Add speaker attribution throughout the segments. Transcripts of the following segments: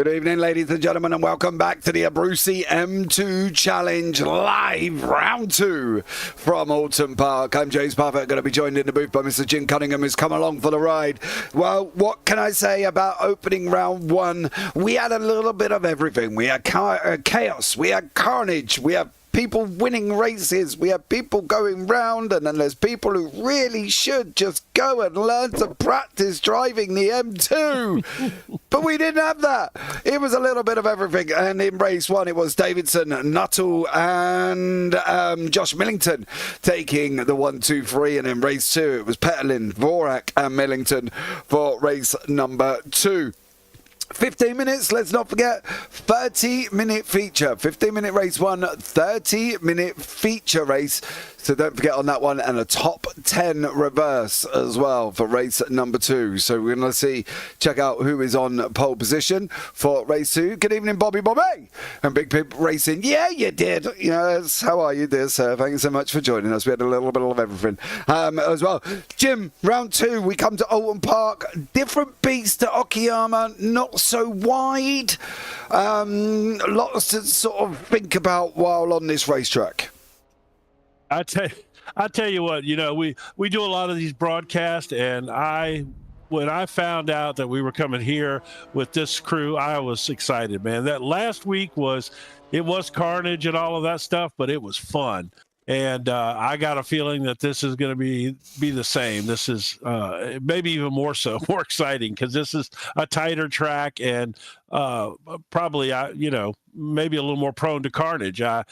Speaker 1: Good evening, ladies and gentlemen, and welcome back to the Abruzzi M2 Challenge live round 2 from Oulton Park. I'm James Parfitt, going to be joined in the booth by Mr. Jim Cunningham, who's come along for the ride. Well, what can I say about opening round 1? We had a little bit of everything. We had chaos, we had carnage, we had people winning races, we have people going round, and then there's people who really should just go and learn to practice driving the M2. But we didn't have that. It was a little bit of everything. And in race 1, it was Davidson, Nuttall, and Josh Millington taking the 1, 2, 3. And in race 2, it was Petterlin, Dvorak, and Millington for race number 2. 15 minutes, let's not forget, 30-minute feature. 15-minute race 1, 30-minute feature race. So don't forget on that one, and a top 10 reverse as well for race number 2. So we're going to check out who is on pole position for race 2. Good evening, Bobby. And Big Pip Racing. Yeah, you did. Yes, how are you, dear sir? Thank you so much for joining us. We had a little bit of everything as well. Jim, round 2, we come to Oulton Park. Different beast to Okayama, not so wide. Lots to sort of think about while on this racetrack.
Speaker 2: I tell you what, we do a lot of these broadcasts, and when I found out that we were coming here with this crew, I was excited, man. That last week was carnage and all of that stuff, but it was fun. And I got a feeling that this is going to be the same. This is maybe even more exciting, because this is a tighter track and probably maybe a little more prone to carnage. But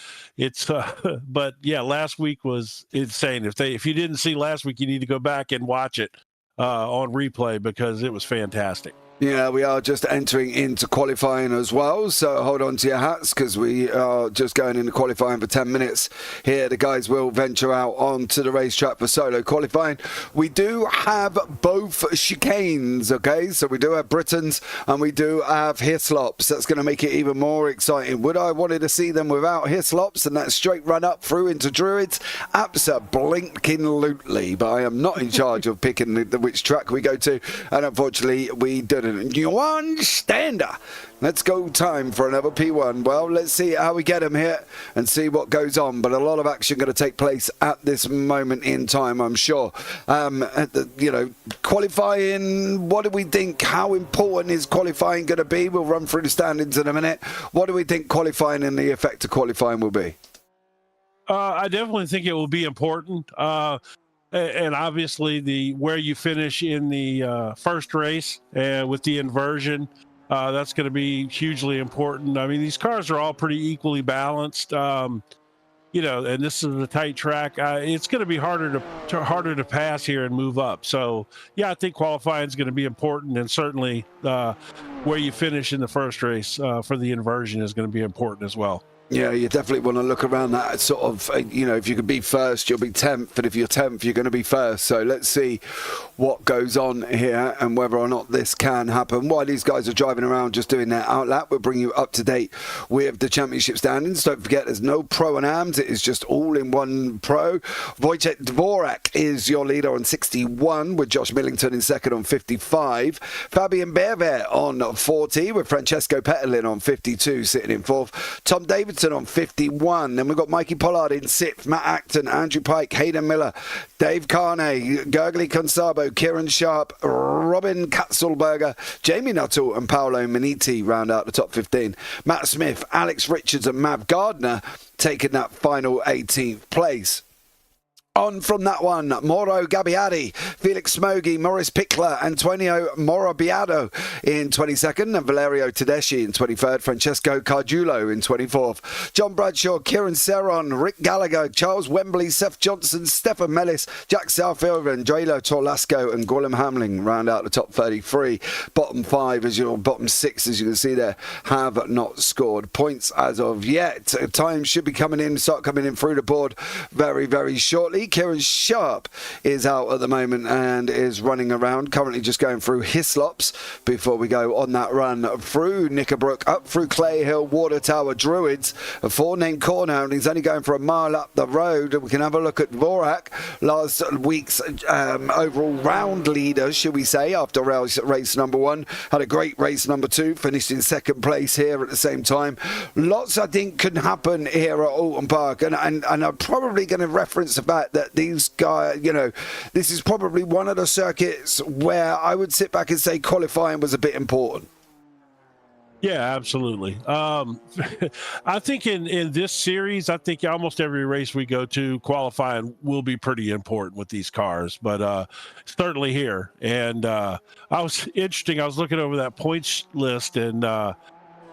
Speaker 2: yeah, last week was insane. If you didn't see last week, you need to go back and watch it on replay, because it was fantastic.
Speaker 1: Yeah, we are just entering into qualifying as well, so hold on to your hats, because we are just going into qualifying for 10 minutes here. The guys will venture out onto the racetrack for solo qualifying. We do have both chicanes, okay? So we do have Britons and we do have Hislops. That's going to make it even more exciting. Would I wanted to see them without Hislops and that straight run up through into Druids? Absolutely, but I am not in charge of picking which track we go to, and unfortunately we didn't. One stander. Let's go time for another P1. Well, let's see how we get him here and see what goes on. But a lot of action going to take place at this moment in time, I'm sure. Qualifying, what do we think? How important is qualifying going to be? We'll run through the standings in a minute. What do we think qualifying and the effect of qualifying will be?
Speaker 2: I definitely think it will be important. And obviously where you finish in the first race with the inversion, that's going to be hugely important. I mean, these cars are all pretty equally balanced, and this is a tight track. It's going to be harder to pass here and move up. So yeah, I think qualifying is going to be important, and certainly where you finish in the first race for the inversion is going to be important as well.
Speaker 1: Yeah, you definitely want to look around that sort of, if you could be first, you'll be 10th, and if you're 10th, you're going to be first. So let's see what goes on here and whether or not this can happen. While these guys are driving around just doing their outlap, we'll bring you up to date with the championship standings. Don't forget, there's no pro and ams. It is just all in one pro. Wojciech Dvorak is your leader on 61, with Josh Millington in second on 55. Fabian Berver on 40, with Francesco Petterlin on 52, sitting in fourth. Tom Davidson on 51. Then we've got Mikey Pollard in 6th, Matt Acton, Andrew Pike, Hayden Miller, Dave Carney, Gergely Consabo, Kieran Sharp, Robin Katzelberger, Jamie Nuttall and Paolo Miniti round out the top 15. Matt Smith, Alex Richards and Mav Gardner taking that final 18th place. On from that one, Mauro Gabbiadi, Felix Smogi, Morris Pickler, Antonio Morobiado in 22nd, and Valerio Tedeschi in 23rd, Francesco Cardulo in 24th, John Bradshaw, Kieran Serron, Rick Gallagher, Charles Wembley, Seth Johnson, Stefan Mellis, Jack Southfield, Andrelo Torlasco and Gorlam Hamling round out the top 33. Bottom 6, as you can see there, have not scored points as of yet. Time should be start coming in through the board very, very shortly. everybody. Kieran Sharp is out at the moment and is running around, currently just going through Hislops before we go on that run through Knickerbrook, up through Clay Hill, Water Tower, Druids, a 4-name corner, and he's only going for a mile up the road. We can have a look at Dvorak, last week's overall round leader, should we say, after race number 1. Had a great race number 2, finished in second place here at the same time. Lots, I think, can happen here at Oulton Park, and I'm probably going to reference the fact that these guys, you know, this is probably one of the circuits where I would sit back and say qualifying was a bit important.
Speaker 2: Yeah, absolutely. I think in this series, I think almost every race we go to, qualifying will be pretty important with these cars, but certainly here. And I was looking over that points list, and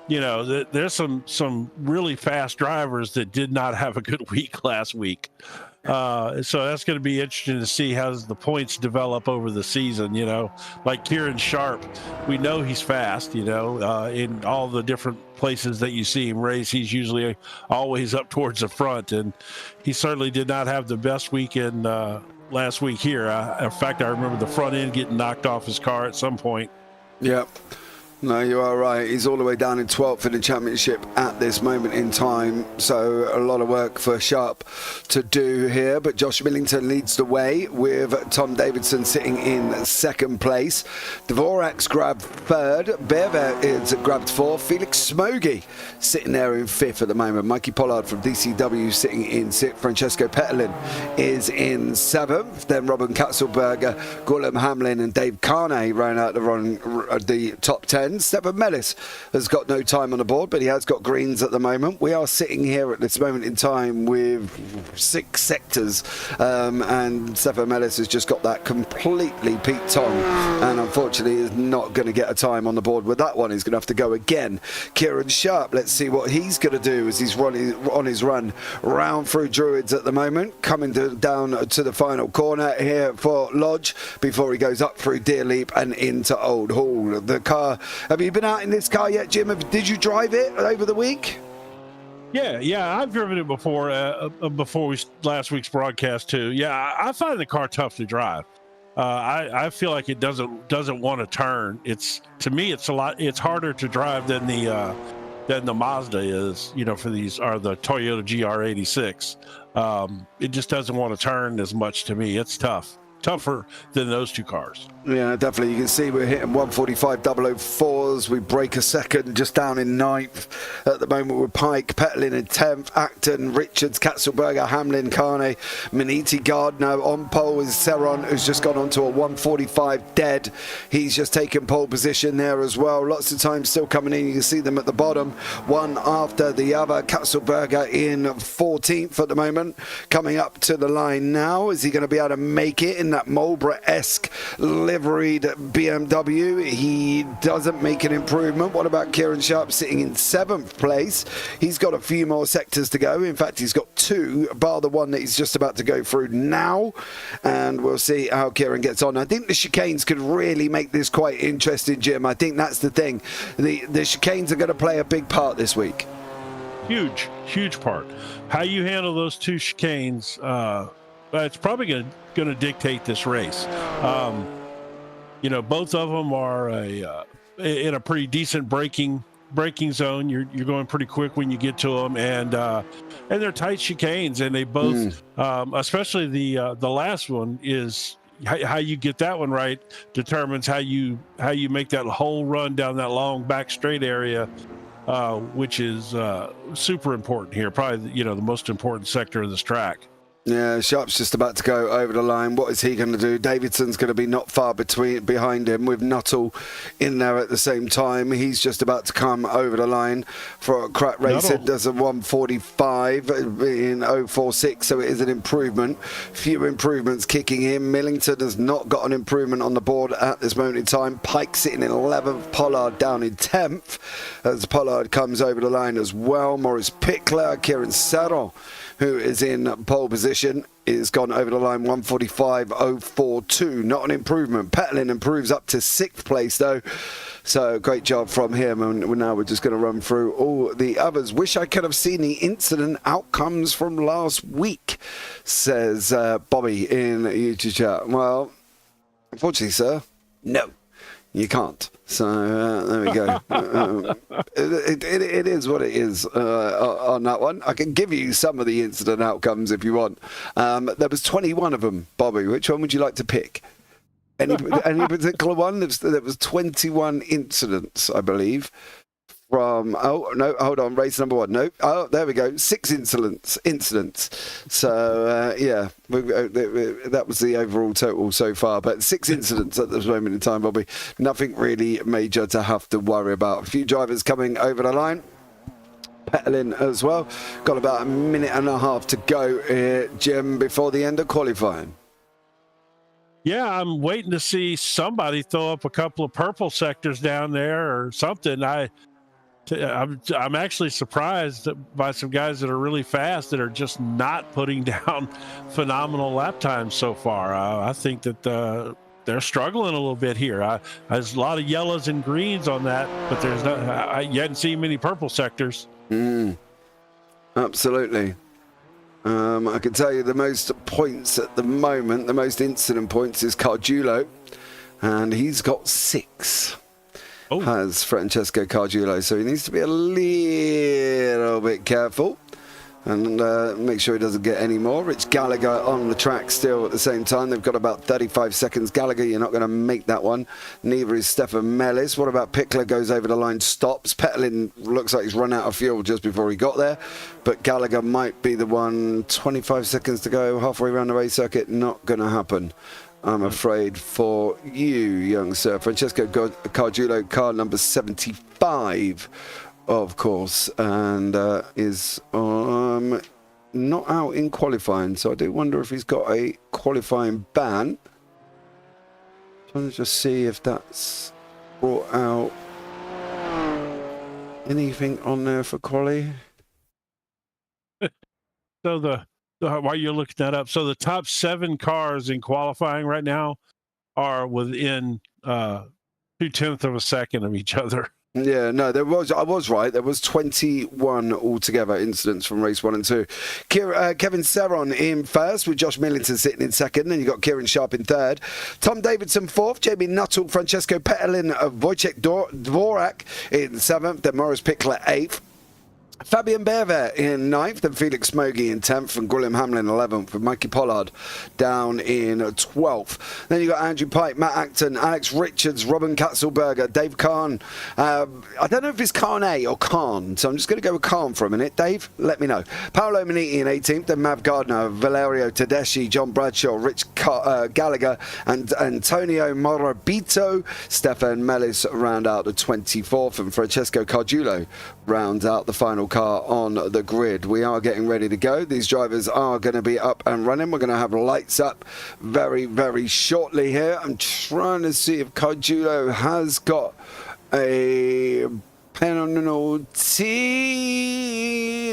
Speaker 2: you know, there's some really fast drivers that did not have a good week last week. So that's going to be interesting to see how the points develop over the season. You know, like Kieran Sharp, we know he's fast, you know, in all the different places that you see him race, he's usually always up towards the front, and he certainly did not have the best weekend last week here. In fact, I remember the front end getting knocked off his car at some point.
Speaker 1: Yep. No, you are right. He's all the way down in 12th in the championship at this moment in time. So a lot of work for Sharp to do here. But Josh Millington leads the way with Tom Davidson sitting in second place. Dvorak's grabbed third. Bearvet is grabbed fourth. Felix Smogy sitting there in fifth at the moment. Mikey Pollard from DCW sitting in sixth. Francesco Petelin is in seventh. Then Robin Katzelberger, Guillem Hamlin and Dave Carney round out the top 10. Stefan Mellis has got no time on the board, but he has got greens at the moment. We are sitting here at this moment in time with 6 sectors, and Stefan Mellis has just got that completely peaked on, and unfortunately is not going to get a time on the board with that one. He's going to have to go again. Kieran Sharp, let's see what he's going to do as he's running on his run round through Druids at the moment, coming down to the final corner here for Lodge before he goes up through Deer Leap and into Old Hall. The car, have you been out in this car yet, Jim? Did you drive it over the week?
Speaker 2: Yeah, I've driven it before last week's broadcast too. Yeah, I find the car tough to drive. I feel like it doesn't want to turn. To me, it's harder to drive than the Mazda is, you know, for these, or the Toyota GR86. It just doesn't want to turn as much to me. It's tougher than those two cars.
Speaker 1: Yeah, definitely. You can see we're hitting 145 004s. We break a second, just down in 9th at the moment with Pike, Petelin in 10th, Acton, Richards, Katzelberger, Hamlin, Carney, Maniti Gardner. On pole is Serron, who's just gone on to a 145 dead. He's just taken pole position there as well. Lots of time still coming in. You can see them at the bottom, one after the other. Katzelberger in 14th at the moment, coming up to the line now. Is he going to be able to make it in that Marlboro-esque liveried BMW? He doesn't make an improvement. What about Kieran Sharp sitting in 7th place? He's got a few more sectors to go. In fact, he's got 2, bar the one that he's just about to go through now. And we'll see how Kieran gets on. I think the chicanes could really make this quite interesting, Jim. I think that's the thing. The chicanes are going to play a big part this week. Huge part. How you handle those 2 chicanes, it's probably going to dictate this race. You know, both of them are in a pretty decent braking zone. You're going pretty quick when you get to them, and they're tight chicanes, and they both, especially the last one, is how you get that one right determines how you make that whole run down that long back straight area, which is super important here. Probably, you know, the most important sector of this track. Yeah, Sharp's just about to go over the line. What is he going to do? Davidson's going to be not far behind him with Nuttall in there at the same time. He's just about to come over the line for a crack race. It does a 145 in 046, so it is an improvement. Few improvements kicking in. Millington has not got an improvement on the board at this moment in time. Pike sitting in 11th, Pollard down in 10th as Pollard comes over the line as well. Maurice Pickler, Kieran Serron, who is in pole position, is gone over the line 145.042. Not an improvement. Petelin improves up to 6th place though. So great job from him. And now we're just going to run through all the others. Wish I could have seen the incident outcomes from last week, says Bobby in YouTube chat. Well, unfortunately, sir, no, you can't. So there we go. It is what it is on that one. I can give you some of the incident outcomes if you want. There was 21 of them, Bobby. Which one would you like to pick? Any particular one? There was 21 incidents, I believe. From race number 1. There we go. 6 incidents. So yeah, that was the overall total so far. But 6 incidents at this moment in time, Bobby. Nothing really major to have to worry about. A few drivers coming over the line. Pedaling as well. Got about a minute and a half to go here, Jim, before the end of qualifying.
Speaker 2: Yeah, I'm waiting to see somebody throw up a couple of purple sectors down there or something. I'm actually surprised by some guys that are really fast that are just not putting down phenomenal lap times so far. I think that they're struggling a little bit here. There's a lot of yellows and greens on that, but there's not. You hadn't seen many purple sectors.
Speaker 1: Absolutely. I can tell you the most points at the moment, the most incident points is Cardulo, and he's got 6. Has Francesco Cardulo, so he needs to be a little bit careful and make sure he doesn't get any more. Rich Gallagher on the track still at the same time. They've got about 35 seconds. Gallagher, you're not going to make that one. Neither is Stefan Mellis. What about Pickler? Goes over the line, stops. Petlin looks like he's run out of fuel just before he got there, but Gallagher might be the one. 25 seconds to go, halfway around the race circuit. Not going to happen, I'm afraid, for you, young sir. Francesco Cardulo, car number 75, of course, and is not out in qualifying. So I do wonder if he's got a qualifying ban. Trying to just see if that's brought out anything on there for quali.
Speaker 2: So while you're looking that up, so the top 7 cars in qualifying right now are within 0.2 of a second of each other.
Speaker 1: Yeah, no, I was right. There was 21 altogether incidents from race 1 and 2. Kevin Serron in first, with Josh Millington sitting in second. Then you got Kieran Sharp in third. Tom Davidson fourth. Jamie Nuttall, Francesco Petelin, Wojciech Dvorak in seventh. Then Morris Pickler eighth. Fabian Berver in 9th, and Felix Smogy in 10th, and William Hamlin 11th, with Mikey Pollard down in 12th. Then you got Andrew Pike, Matt Acton, Alex Richards, Robin Katzelberger, Dave Kahn. I don't know if it's Kahn A or Kahn, so I'm just going to go with Kahn for a minute. Dave, let me know. Paolo Maniti in 18th, then Mav Gardner, Valerio Tedeschi, John Bradshaw, Rich Gallagher, and Antonio Morabito. Stefan Mellis round out the 24th, and Francesco Cardulo rounds out the final car on the grid. We are getting ready to go. These drivers are going to be up and running. We're going to have lights up very, very shortly here. I'm trying to see if Cardulo has got a penalty.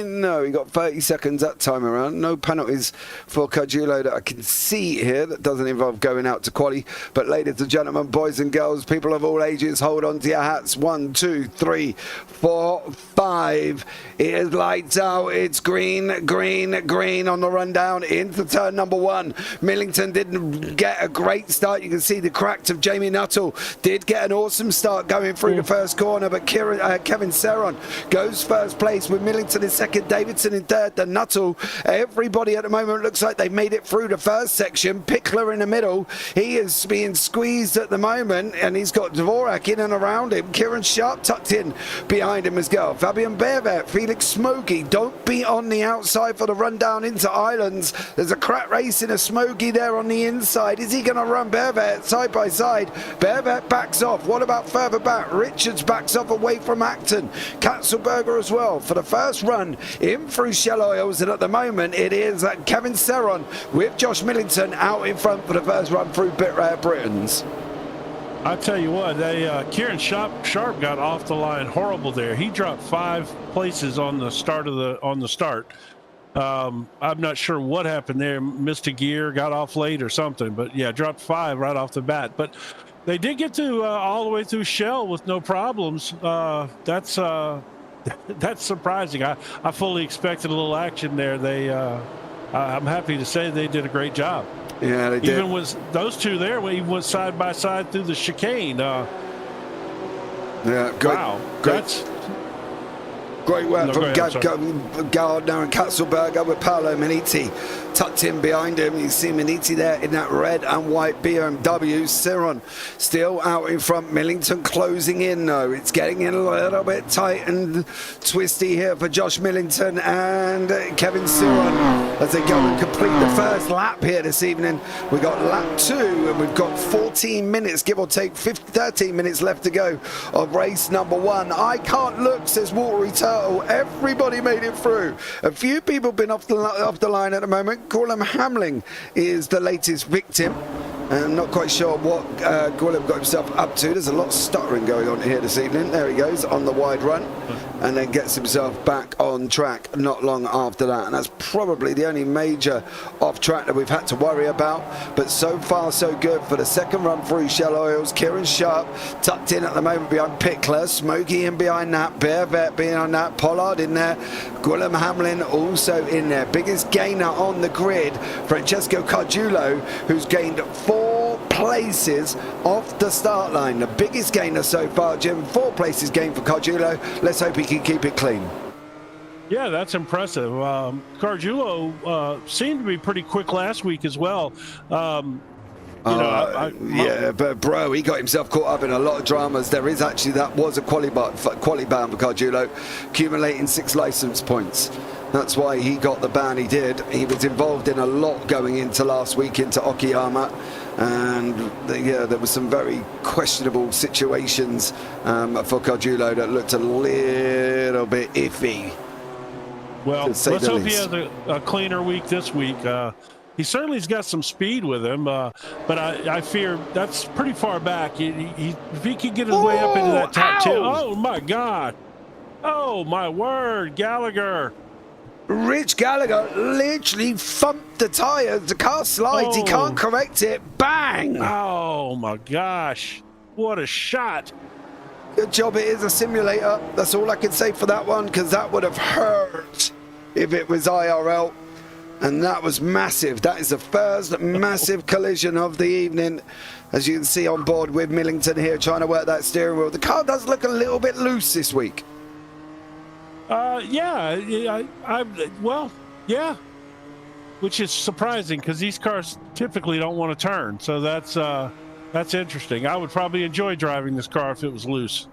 Speaker 1: No, he got 30 seconds that time around. No penalties for Cardulo that I can see here. That doesn't involve going out to quali. But ladies and gentlemen, boys and girls, people of all ages, hold on to your hats. 1, 2, 3, 4, 5. It is lights out. It's green, green, green on the rundown into turn number 1. Millington didn't get a great start. You can see the cracks of Jamie Nuttall. Did get an awesome start going through the first corner, but Kevin Serron goes first place with Millington in second, Davidson in third, then Nuttall. Everybody at the moment looks like they've made it through the first section. Pickler in the middle. He is being squeezed at the moment, and he's got Dvorak in and around him. Kieran Sharp tucked in behind him as well. Fabian Bervet, Felix Smogy. Don't be on the outside for the rundown into Islands. There's a crack race in a Smogy there on the inside. Is he going to run Bervet side by side? Bervet backs off. What about further back? Richards backs off away from Acton. Katzelberger as well for the first run in through Shell Oils, and at the moment it is Kevin Serron with Josh Millington out in front for the first run through Bit Rare Britons.
Speaker 2: I tell you what, Kieran Sharp got off the line horrible there. He dropped 5 places on the start. I'm not sure what happened there. Missed a gear, got off late or something, but yeah, dropped 5 right off the bat. But They did get to all the way through Shell with no problems. That's surprising. I fully expected a little action there. I'm happy to say they did a great job.
Speaker 1: Yeah, they did.
Speaker 2: Even with those two there, we even went side by side through the chicane.
Speaker 1: Yeah, great.
Speaker 2: Wow,
Speaker 1: Great. Great work from Gardner and Katzelberger with Paolo Meniti tucked in behind him. You see Meniti there in that red and white BMW. Ciron still out in front. Millington closing in though. It's getting in a little bit tight and twisty here for Josh Millington and Kevin Ciron as they go and complete the first lap here this evening. We've got lap 2 and we've got 14 minutes, give or take 13 minutes left to go of race number 1. I can't look, says Watery Turtle. Everybody made it through. A few people been off the line at the moment. Gwilym Hamling is the latest victim. I'm not quite sure what Gwilym got himself up to. There's a lot of stuttering going on here this evening. There he goes on the wide run and then gets himself back on track not long after that. And that's probably the only major off track that we've had to worry about. But so far so good for the second run through Shell Oils. Kieran Sharp tucked in at the moment behind Pickler. Smokey in behind that. Bear Vet behind that. Pollard in there. Gwilym Hamlin also in there. Biggest gainer on the grid, Francesco Cardulo, who's gained 4 places off the start line. The biggest gainer so far, Jim. 4 places gained for Cardulo. Let's hope he can keep it clean.
Speaker 2: Yeah, that's impressive. Cardulo seemed to be pretty quick last week as well.
Speaker 1: Yeah, but bro, he got himself caught up in a lot of dramas. That was a quali ban for Cardulo, accumulating 6 license points. That's why he got the ban he did. He was involved in a lot going into last week into Okayama, and there were some very questionable situations for Cardulo that looked a little bit iffy.
Speaker 2: Well, let's hope he has a cleaner week this week. He certainly has got some speed with him, but I fear that's pretty far back. If he can get his way up into that top 10, oh my God, oh my word, Gallagher.
Speaker 1: Rich Gallagher literally thumped the tyres. The car slides. He can't correct it. Bang!
Speaker 2: Oh my gosh, what a shot!
Speaker 1: Good job it is a simulator. That's all I can say for that one, because that would have hurt if it was IRL. And that was massive. That is the first massive collision of the evening. As you can see on board with Millington here trying to work that steering wheel. The car does look a little bit loose this week.
Speaker 2: Yeah, which is surprising because these cars typically don't want to turn. So that's interesting. I would probably enjoy driving this car if it was loose.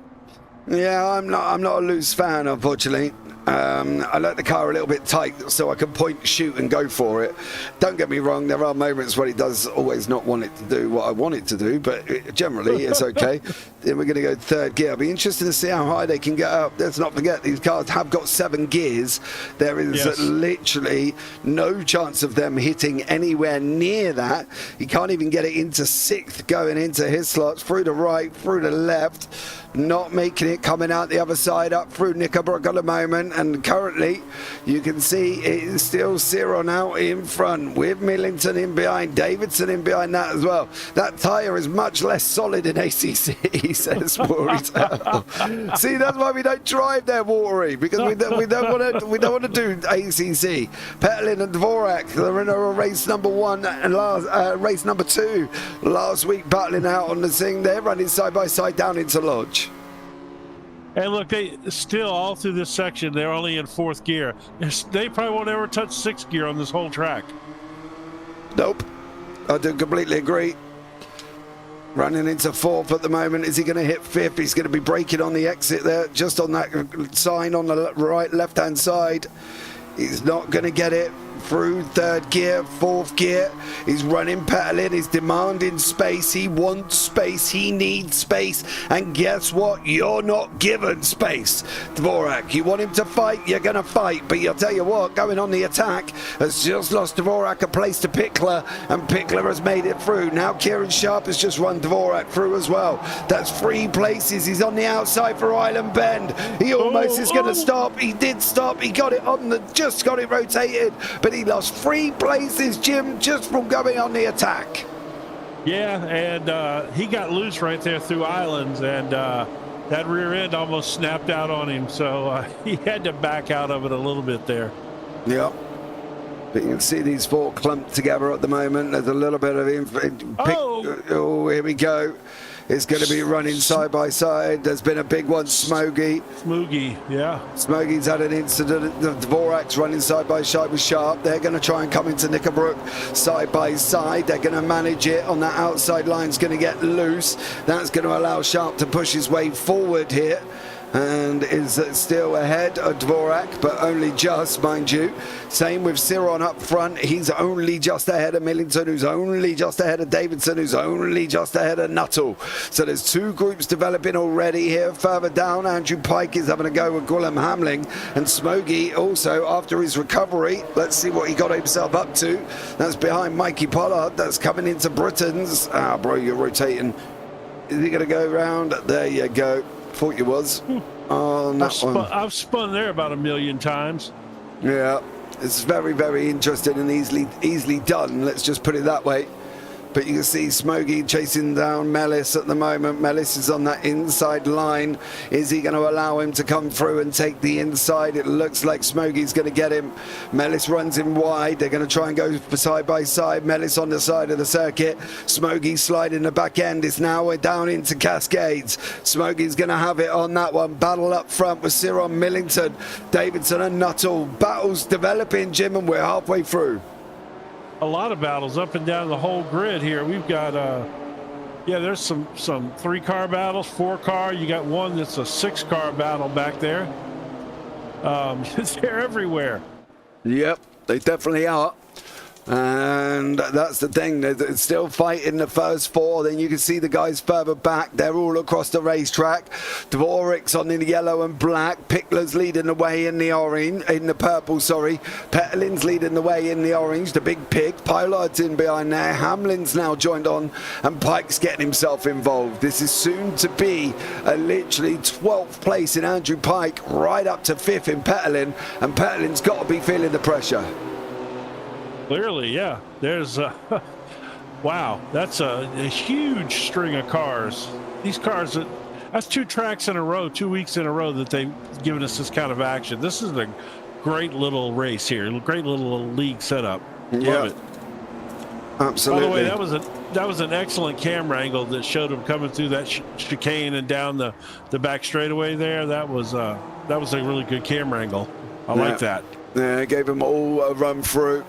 Speaker 1: Yeah, I'm not a loose fan, unfortunately. I like the car a little bit tight so I can point, shoot and go for it. Don't get me wrong, there are moments when it does always not want it to do what I want it to do, but generally it's okay. Then we're going to go 3rd gear. I'll be interested to see how high they can get up. Let's not forget these cars have got 7 gears. There is literally no chance of them hitting anywhere near that. He can't even get it into 6th going into his slots, through the right, through the left. Not making it, coming out the other side up through Knickerbrook at the moment, and currently you can see it is still Ciron out in front with Millington in behind, Davidson in behind that as well. That tyre is much less solid in ACC, says Watery. See, that's why we don't drive there, Watery, because we don't want to do ACC. Petlin and Dvorak, they're in a race number 1 and race number 2 last week, battling out on the thing. They're running side by side down into Lodge.
Speaker 2: And look, they still all through this section, they're only in 4th gear. They probably won't ever touch 6th gear on this whole track.
Speaker 1: Nope, I do completely agree. Running into 4th at the moment. Is he going to hit 5th? He's going to be braking on the exit there, just on that sign on the right left-hand side. He's not going to get it. Through 3rd gear, 4th gear. He's running, pedaling, he's demanding space. He wants space, he needs space. And guess what? You're not given space. Dvorak, you want him to fight, you're going to fight. But I'll tell you what, going on the attack has just lost Dvorak a place to Pickler, and Pickler has made it through. Now Kieran Sharp has just run Dvorak through as well. That's 3 places. He's on the outside for Island Bend. He almost is going to stop. He did stop. He got it on just got it rotated. But he lost 3 places, Jim, just from going on the attack.
Speaker 2: Yeah, and he got loose right there through islands, and that rear end almost snapped out on him, so he had to back out of it a little bit there.
Speaker 1: Yeah. But you can see these four clumped together at the moment. There's a little bit of oh, here we go. It's going to be running side by side. There's been a big one, Smoggy.
Speaker 2: Yeah.
Speaker 1: Smoggy's had an incident. The Dvorak's running side by side with Sharp. They're going to try and come into Knickerbrook side by side. They're going to manage it on that outside line. It's going to get loose. That's going to allow Sharp to push his way forward here. And is still ahead of Dvorak, but only just, mind you. Same with Ciron up front. He's only just ahead of Millington, who's only just ahead of Davidson, who's only just ahead of Nuttall. So there's two groups developing already here. Further down, Andrew Pike is having a go with Gwilym Hamling. And Smoggy also, after his recovery, let's see what he got himself up to. That's behind Mikey Pollard. That's coming into Britain's. Ah, bro, you're rotating. Is he going to go round? There you go. Thought you was on that one.
Speaker 2: I've spun there about 1 million times.
Speaker 1: Yeah, it's very, very interesting and easily done. Let's just put it that way. But you can see Smoggy chasing down Mellis at the moment. Mellis is on that inside line. Is he going to allow him to come through and take the inside? It looks like Smoggy's going to get him. Mellis runs him wide. They're going to try and go side by side. Mellis on the side of the circuit. Smoggy sliding the back end. It's now down into Cascades. Smoggy's going to have it on that one. Battle up front with Ciron, Millington, Davidson and Nuttall. Battles developing, Jim, and we're halfway through.
Speaker 2: A lot of battles up and down the whole grid here. We've got yeah, there's some 3-car battles, 4-car. You got one that's a 6-car battle back there. They're everywhere.
Speaker 1: Yep, they definitely are. And that's the thing, they're still fighting the first 4. Then you can see the guys further back, they're all across the racetrack. Dvorak's on in the yellow and black. Pickler's leading the way in the orange, in the purple, sorry. Petelin's leading the way in the orange, the big pig. Pilot's in behind there. Hamlin's now joined on, and Pike's getting himself involved. This is soon to be a literally 12th place in Andrew Pike, right up to 5th in Petelin, and Petelin's got to be feeling the pressure.
Speaker 2: Clearly, yeah. There's wow, that's a huge string of cars. These cars, that's 2 tracks in a row, 2 weeks in a row that they've given us this kind of action. This is a great little race here, great little league setup. Love it.
Speaker 1: Absolutely.
Speaker 2: By the way, that was an excellent camera angle that showed them coming through that chicane and down the back straightaway there. That was a really good camera angle. I like that.
Speaker 1: Yeah, gave them all a run through.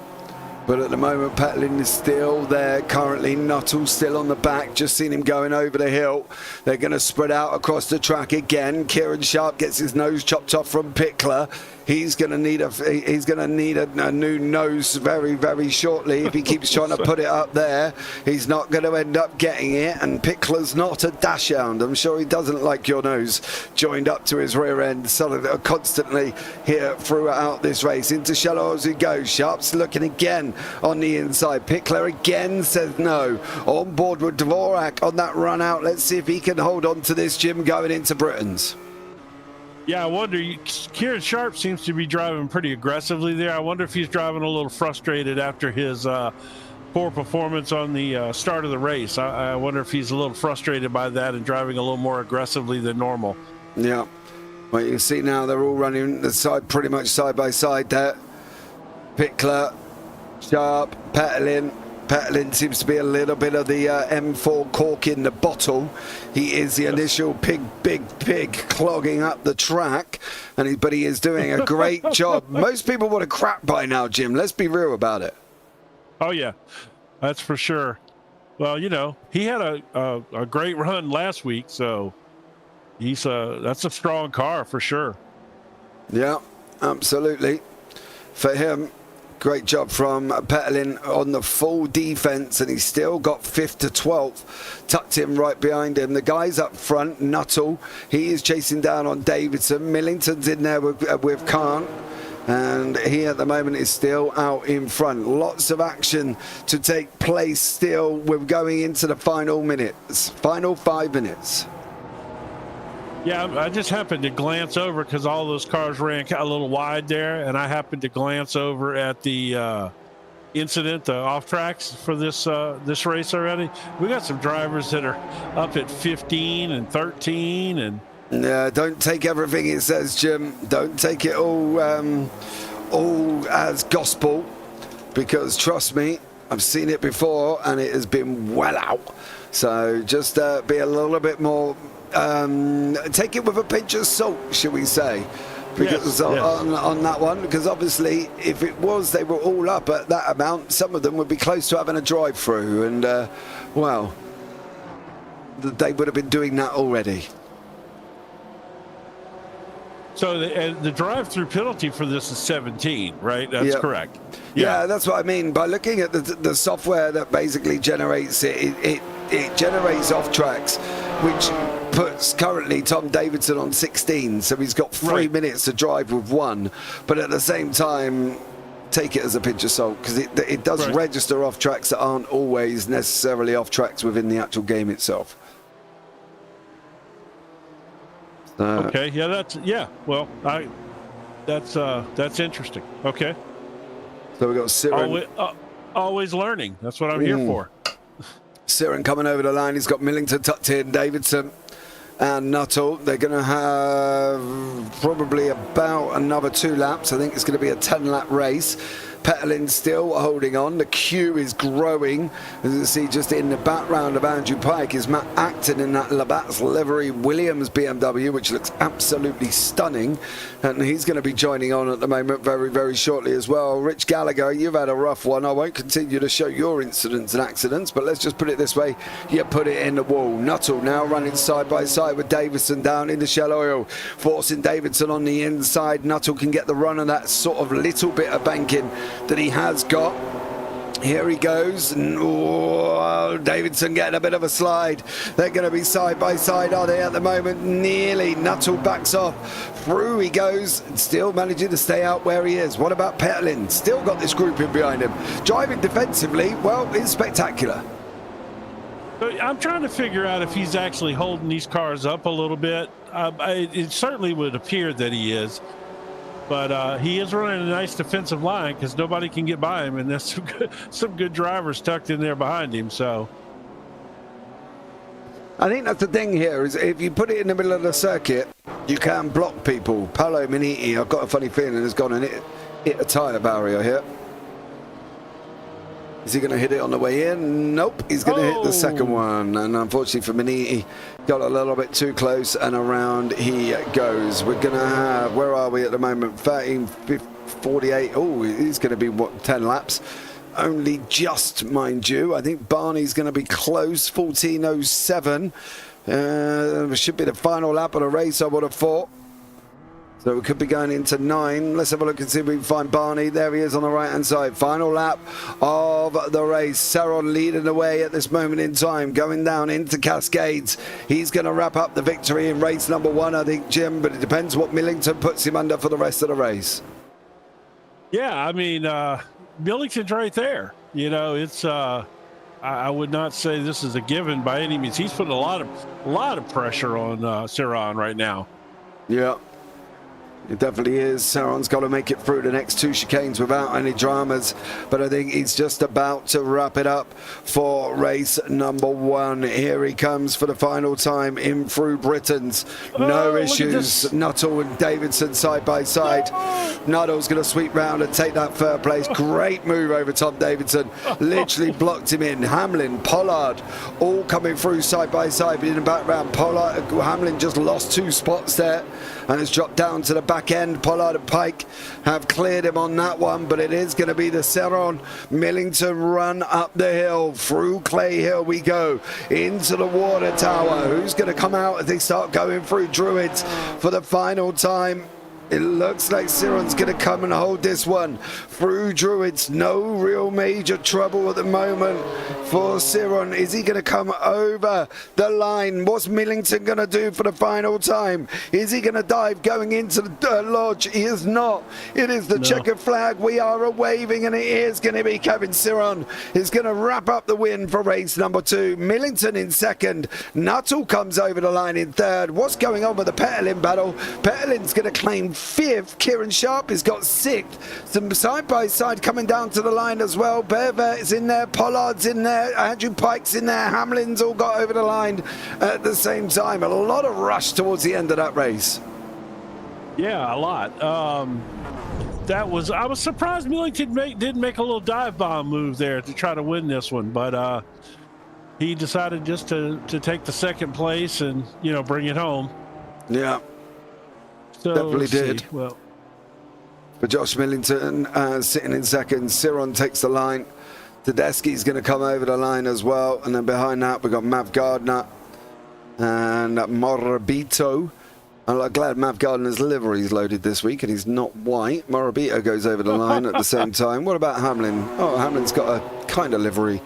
Speaker 1: But at the moment, Petelin is still there currently. Nuttall still on the back. Just seen him going over the hill. They're going to spread out across the track again. Kieran Sharp gets his nose chopped off from Pickler. He's going to need a new nose very, very shortly if he keeps trying to put it up there. He's not going to end up getting it, and Pickler's not a dash hound. I'm sure he doesn't like your nose joined up to his rear end sort of constantly here throughout this race. Into shallow as he goes. Sharp's looking again on the inside. Pickler again says no. On board with Dvorak on that run out. Let's see if he can hold on to this, Jim, going into Britain's.
Speaker 2: Yeah, I wonder, Kieran Sharp seems to be driving pretty aggressively there. I wonder if he's driving a little frustrated after his poor performance on the start of the race. I wonder if he's a little frustrated by that and driving a little more aggressively than normal.
Speaker 1: Yeah. Well, you can see now they're all running the side pretty much side by side there. Pickler, Sharp, Petelin. Petelin seems to be a little bit of the M4 cork in the bottle. He is the initial big pig clogging up the track, but he is doing a great job. Most people would have crapped by now, Jim. Let's be real about it.
Speaker 2: Oh, yeah, that's for sure. Well, you know, he had a great run last week, so that's a strong car for sure. Yeah,
Speaker 1: absolutely. For him. Great job from Petelin on the full defense, and he's still got 5th to 12th tucked in right behind him. The guys up front, Nuttall, he is chasing down on Davidson. Millington's in there with Khan, and he at the moment is still out in front. Lots of action to take place still. We're going into the final minutes, final 5 minutes.
Speaker 2: Yeah, I just happened to glance over because all those cars ran a little wide there, and I happened to glance over at the incident, off tracks for this this race already. We got some drivers that are up at 15 and 13 and.
Speaker 1: Yeah, don't take everything it says, Jim. Don't take it all as gospel, because trust me, I've seen it before and it has been well out. So just be a little bit more, take it with a pinch of salt, shall we say. Because on that one, because obviously if it was they were all up at that amount, some of them would be close to having a drive through, and well, they would have been doing that already.
Speaker 2: So the drive-through penalty for this is 17, right? That's correct.
Speaker 1: Yeah, that's what I mean. By looking at the software that basically generates it generates off tracks, which puts currently Tom Davidson on 16, so he's got 3 minutes to drive with one. But at the same time, take it as a pinch of salt, because it does register off tracks that aren't always necessarily off tracks within the actual game itself.
Speaker 2: Okay, well, that's interesting. Okay,
Speaker 1: so we got Siren.
Speaker 2: Always learning. That's what I'm here for.
Speaker 1: Siren coming over the line. He's got Millington tucked in, Davidson and Nuttall. They're going to have probably about another 2 laps. I think it's going to be a 10-lap race. Petalin still holding on. The queue is growing. As you see, just in the background of Andrew Pike is Matt Acton in that Labatt's livery Williams BMW, which looks absolutely stunning. And he's going to be joining on at the moment very, very shortly as well. Rich Gallagher, you've had a rough one. I won't continue to show your incidents and accidents, but let's just put it this way. You put it in the wall. Nuttall now running side by side with Davidson down in the Shell Oil, forcing Davidson on the inside. Nuttall can get the run of that sort of little bit of banking that he has got. Here he goes, and Davidson getting a bit of a slide. They're going to be side by side, are they, at the moment? Nearly. Nuttall backs off. Through he goes, still managing to stay out where he is. What about Petalin? Still got this group in behind him. Driving defensively, well, it's spectacular.
Speaker 2: I'm trying to figure out if he's actually holding these cars up a little bit. It certainly would appear that he is. But he is running a nice defensive line because nobody can get by him, and there's some good drivers tucked in there behind him. So
Speaker 1: I think that's the thing here, is if you put it in the middle of the circuit, you can block people. Paolo Miniti, I've got a funny feeling, has gone and hit a tyre barrier here. Is he going to hit it on the way in? Nope, he's going to hit the second one. And unfortunately for Miniti, got a little bit too close, and around he goes. We're going to have, where are we at the moment? 13:48. Oh, he's going to be, what, 10 laps? Only just, mind you. I think Barney's going to be close, 14:07. Should be the final lap of the race, I would have thought. So we could be going into 9. Let's have a look and see if we can find Barney. There he is on the right-hand side. Final lap of the race. Saron leading the way at this moment in time, going down into Cascades. He's going to wrap up the victory in race number 1, I think, Jim, but it depends what Millington puts him under for the rest of the race.
Speaker 2: Yeah, I mean, Millington's right there. You know, it's I would not say this is a given by any means. He's putting a lot of pressure on Saron right now.
Speaker 1: Yeah. It definitely is. Saron's got to make it through the next 2 chicanes without any dramas, but I think he's just about to wrap it up for race number 1. Here he comes for the final time in through Britain's. No issues. Nuttall and Davidson side by side. Nuttall's going to sweep round and take that 3rd place. Great move over Tom Davidson. Literally blocked him in. Hamlin, Pollard, all coming through side by side, but in the background, Hamlin just lost 2 spots there and has dropped down to the back end. Pollard and Pike have cleared him on that one, but it is going to be the Saron Millington run up the hill. Through Clay Hill we go, into the water tower. Who's going to come out as they start going through Druids for the final time? It looks like Siron's going to come and hold this one through Druids. No real major trouble at the moment for Siron. Is he going to come over the line? What's Millington going to do for the final time? Is he going to dive going into the lodge? He is not. It is the checkered flag. We are waving, and it is going to be Kevin Siron is going to wrap up the win for race number 2. Millington in 2nd. Nuttall comes over the line in 3rd. What's going on with the Petalin battle? Petalin's going to claim fifth. Kieran Sharp has got sixth. Some side-by-side coming down to the line as well. Bearvet is in there. Pollard's in there. Andrew Pike's in there. Hamlin's all got over the line at the same time. A lot of rush towards the end of that race.
Speaker 2: Yeah, a lot. I was surprised Millington didn't make a little dive bomb move there to try to win this one, but he decided just to take the second place and bring it home.
Speaker 1: Yeah,
Speaker 2: so
Speaker 1: definitely did.
Speaker 2: Well,
Speaker 1: but Josh Millington sitting in second. Siron takes the line. Tedeschi's going to come over the line as well, and then behind that we've got Mav Gardner and Morabito. I'm glad Mav Gardner's livery is loaded this week and he's not white. Morabito goes over the line at the same time. What about Hamlin? Oh, Hamlin's got a kind of livery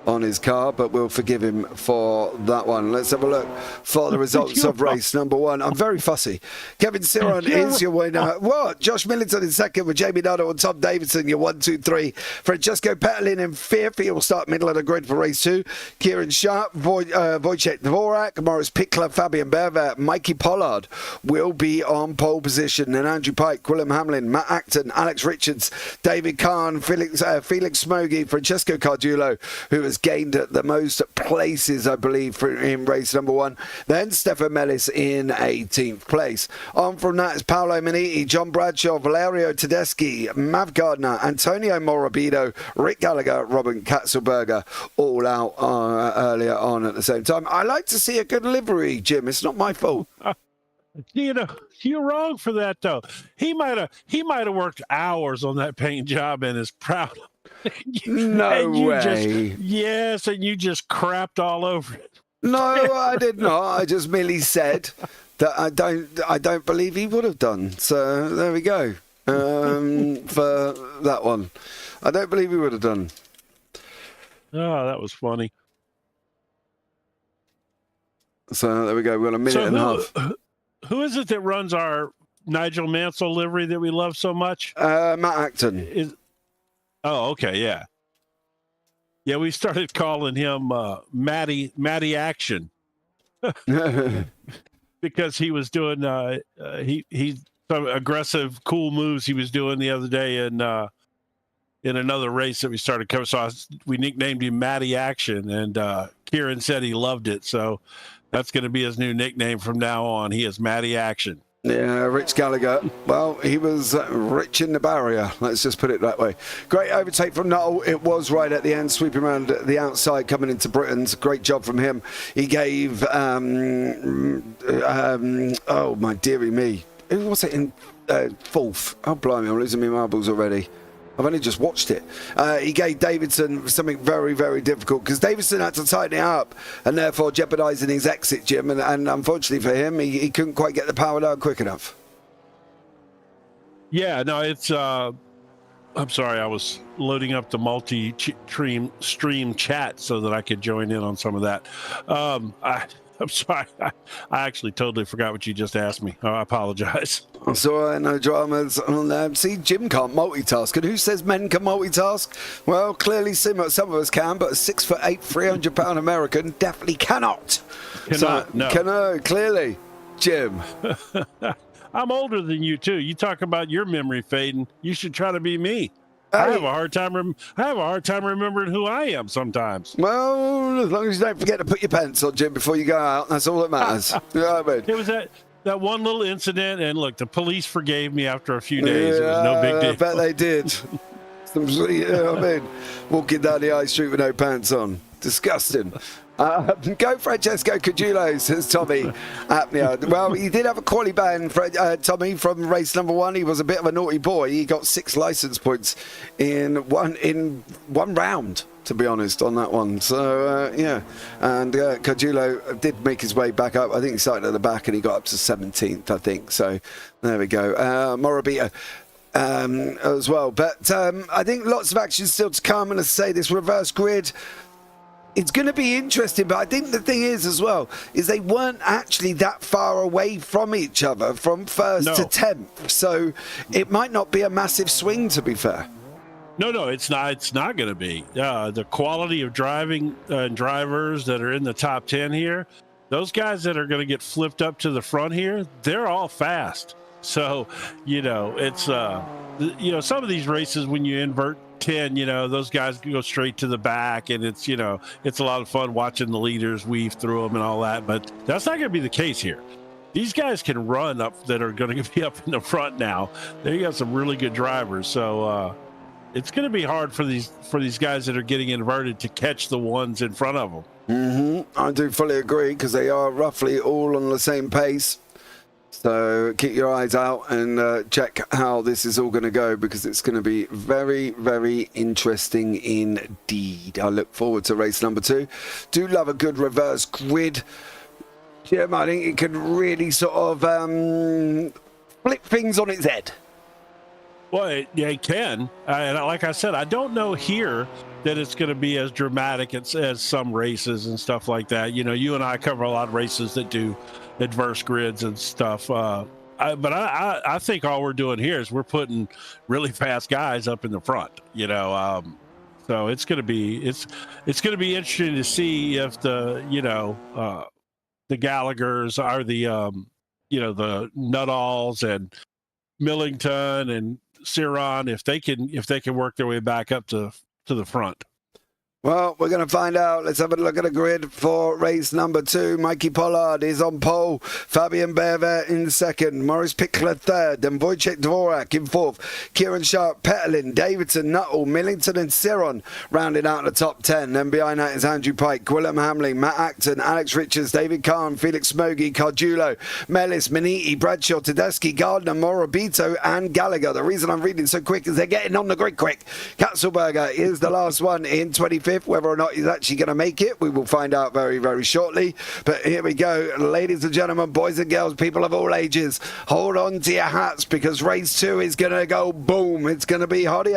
Speaker 1: on his car, but we'll forgive him for that one. Let's have a look for the results of race number one. I'm very fussy. Kevin Siron is your winner. What? Josh Millington in second with Jamie Nutter and Tom Davidson, your 1, 2, 3. Francesco Petalin in fifth. He will start middle of the grid for race two. Kieran Sharp, Wojciech Dvorak, Morris Pickler, Fabian Bearvet, Mikey Pollard will be on pole position. And Andrew Pike, William Hamlin, Matt Acton, Alex Richards, David Kahn, Felix Smogy, Francesco Cardulo, who has gained the most places, I believe, in race number one. Then Stefan Mellis in 18th place. On from that is Paolo Maniti, John Bradshaw, Valerio Tedeschi, Mav Gardner, Antonio Morabito, Rick Gallagher, Robin Katzelberger, all out earlier on at the same time. I like to see a good livery, Jim. It's not my fault.
Speaker 2: You're wrong for that, though. He might have worked hours on that paint job and is proud of it.
Speaker 1: No way.
Speaker 2: Yes, and you just crapped all over it.
Speaker 1: No, I did not. I just merely said that I don't believe he would have done. So there we go. For that one, I don't believe he would have done.
Speaker 2: Oh, that was funny.
Speaker 1: So there we go. We've got a minute and a half.
Speaker 2: Who is it that runs our Nigel Mansell livery that we love so much?
Speaker 1: Matt Acton.
Speaker 2: Oh, okay, yeah. Yeah, we started calling him Matty Action because he was doing some aggressive, cool moves he was doing the other day in another race that we started covering. So we nicknamed him Matty Action, and Kieran said he loved it. So that's going to be his new nickname from now on. He is Matty Action.
Speaker 1: Yeah, Rich Gallagher. Well, he was rich in the barrier. Let's just put it that way. Great overtake from Nuttall. It was right at the end, sweeping around the outside, coming into Britain's. Great job from him. He gave, oh my dearie me. Who was it in fourth? Oh, blimey, I'm losing my marbles already. I've only just watched it. He gave Davidson something very, very difficult because Davidson had to tighten it up and therefore jeopardising his exit, Jim. And unfortunately for him, he couldn't quite get the power down quick enough. Yeah, no, it's... I'm sorry, I was loading up the multi-stream chat so that I could join in on some of that. I'm sorry. I actually totally forgot what you just asked me. I apologize. So no dramas on them. See, Jim can't multitask. And who says men can multitask? Well, clearly some of us can, but a 6'8", 300-pound American definitely cannot. No, clearly, Jim.
Speaker 2: I'm older than you too. You talk about your memory fading. You should try to be me. I have a hard time remembering who I am sometimes. Well, as long as you don't forget to put your pants on, Jim, before you go out, that's all that matters. You know what I mean? It was that one little incident, and look, the police forgave me after a few days. It was no big deal. I bet they did. You know what I mean? Walking down the high street with no pants on. Disgusting. Go Francesco Cardulo, says Tommy Apnea. Well, he did have a quality ban, Tommy, from race number one. He was a bit of a naughty boy. He got 6 license points in one round, to be honest, on that one. So, yeah. And Cardulo did make his way back up. I think he started at the back and he got up to 17th, I think. So, there we go. Morabito. As well. But I think lots of action still to come. And I say this reverse grid, it's going to be interesting, but I think the thing is as well, is they weren't actually that far away from each other from first to 10th. So it might not be a massive swing, to be fair. No, it's not. It's not going to be. The quality of driving drivers that are in the top 10 here, those guys that are going to get flipped up to the front here, they're all fast. So, it's some of these races when you invert 10, those guys go straight to the back, and it's a lot of fun watching the leaders weave through them and all that. But that's not going to be the case here. These guys can run up that are going to be up in the front now. They got some really good drivers, so it's going to be hard for these guys that are getting inverted to catch the ones in front of them.
Speaker 1: I do fully agree, because they are roughly all on the same pace. So keep your eyes out and check how this is all going to go, because it's going to be very, very interesting indeed. I look forward to race number 2. Do love a good reverse grid. Jim, I think it can really sort of flip things on its head.
Speaker 2: Well, it can. And like I said, I don't know here that it's going to be as dramatic as some races and stuff like that. You and I cover a lot of races that do adverse grids and stuff. But I think all we're doing here is we're putting really fast guys up in the front. So it's going to be interesting to see if the Gallaghers are the Nuttalls and Millington and Ciron, if they can work their way back up to the front.
Speaker 1: Well, we're going to find out. Let's have a look at the grid for race number 2. Mikey Pollard is on pole. Fabian Bervet in second. Maurice Pickler third. Then Wojciech Dvorak in fourth. Kieran Sharp, Petterlin, Davidson, Nuttall, Millington and Ciron rounding out the top 10. Then behind that is Andrew Pike, Willem Hamling, Matt Acton, Alex Richards, David Kahn, Felix Smogy, Cardulo, Mellis, Maniti, Bradshaw, Tedeschi, Gardner, Morabito and Gallagher. The reason I'm reading so quick is they're getting on the grid quick. Katzelberger is the last one in 25th. Whether or not he's actually going to make it, we will find out very, very shortly. But here we go. Ladies and gentlemen, boys and girls, people of all ages, hold on to your hats, because race 2 is going to go boom. It's going to be hotter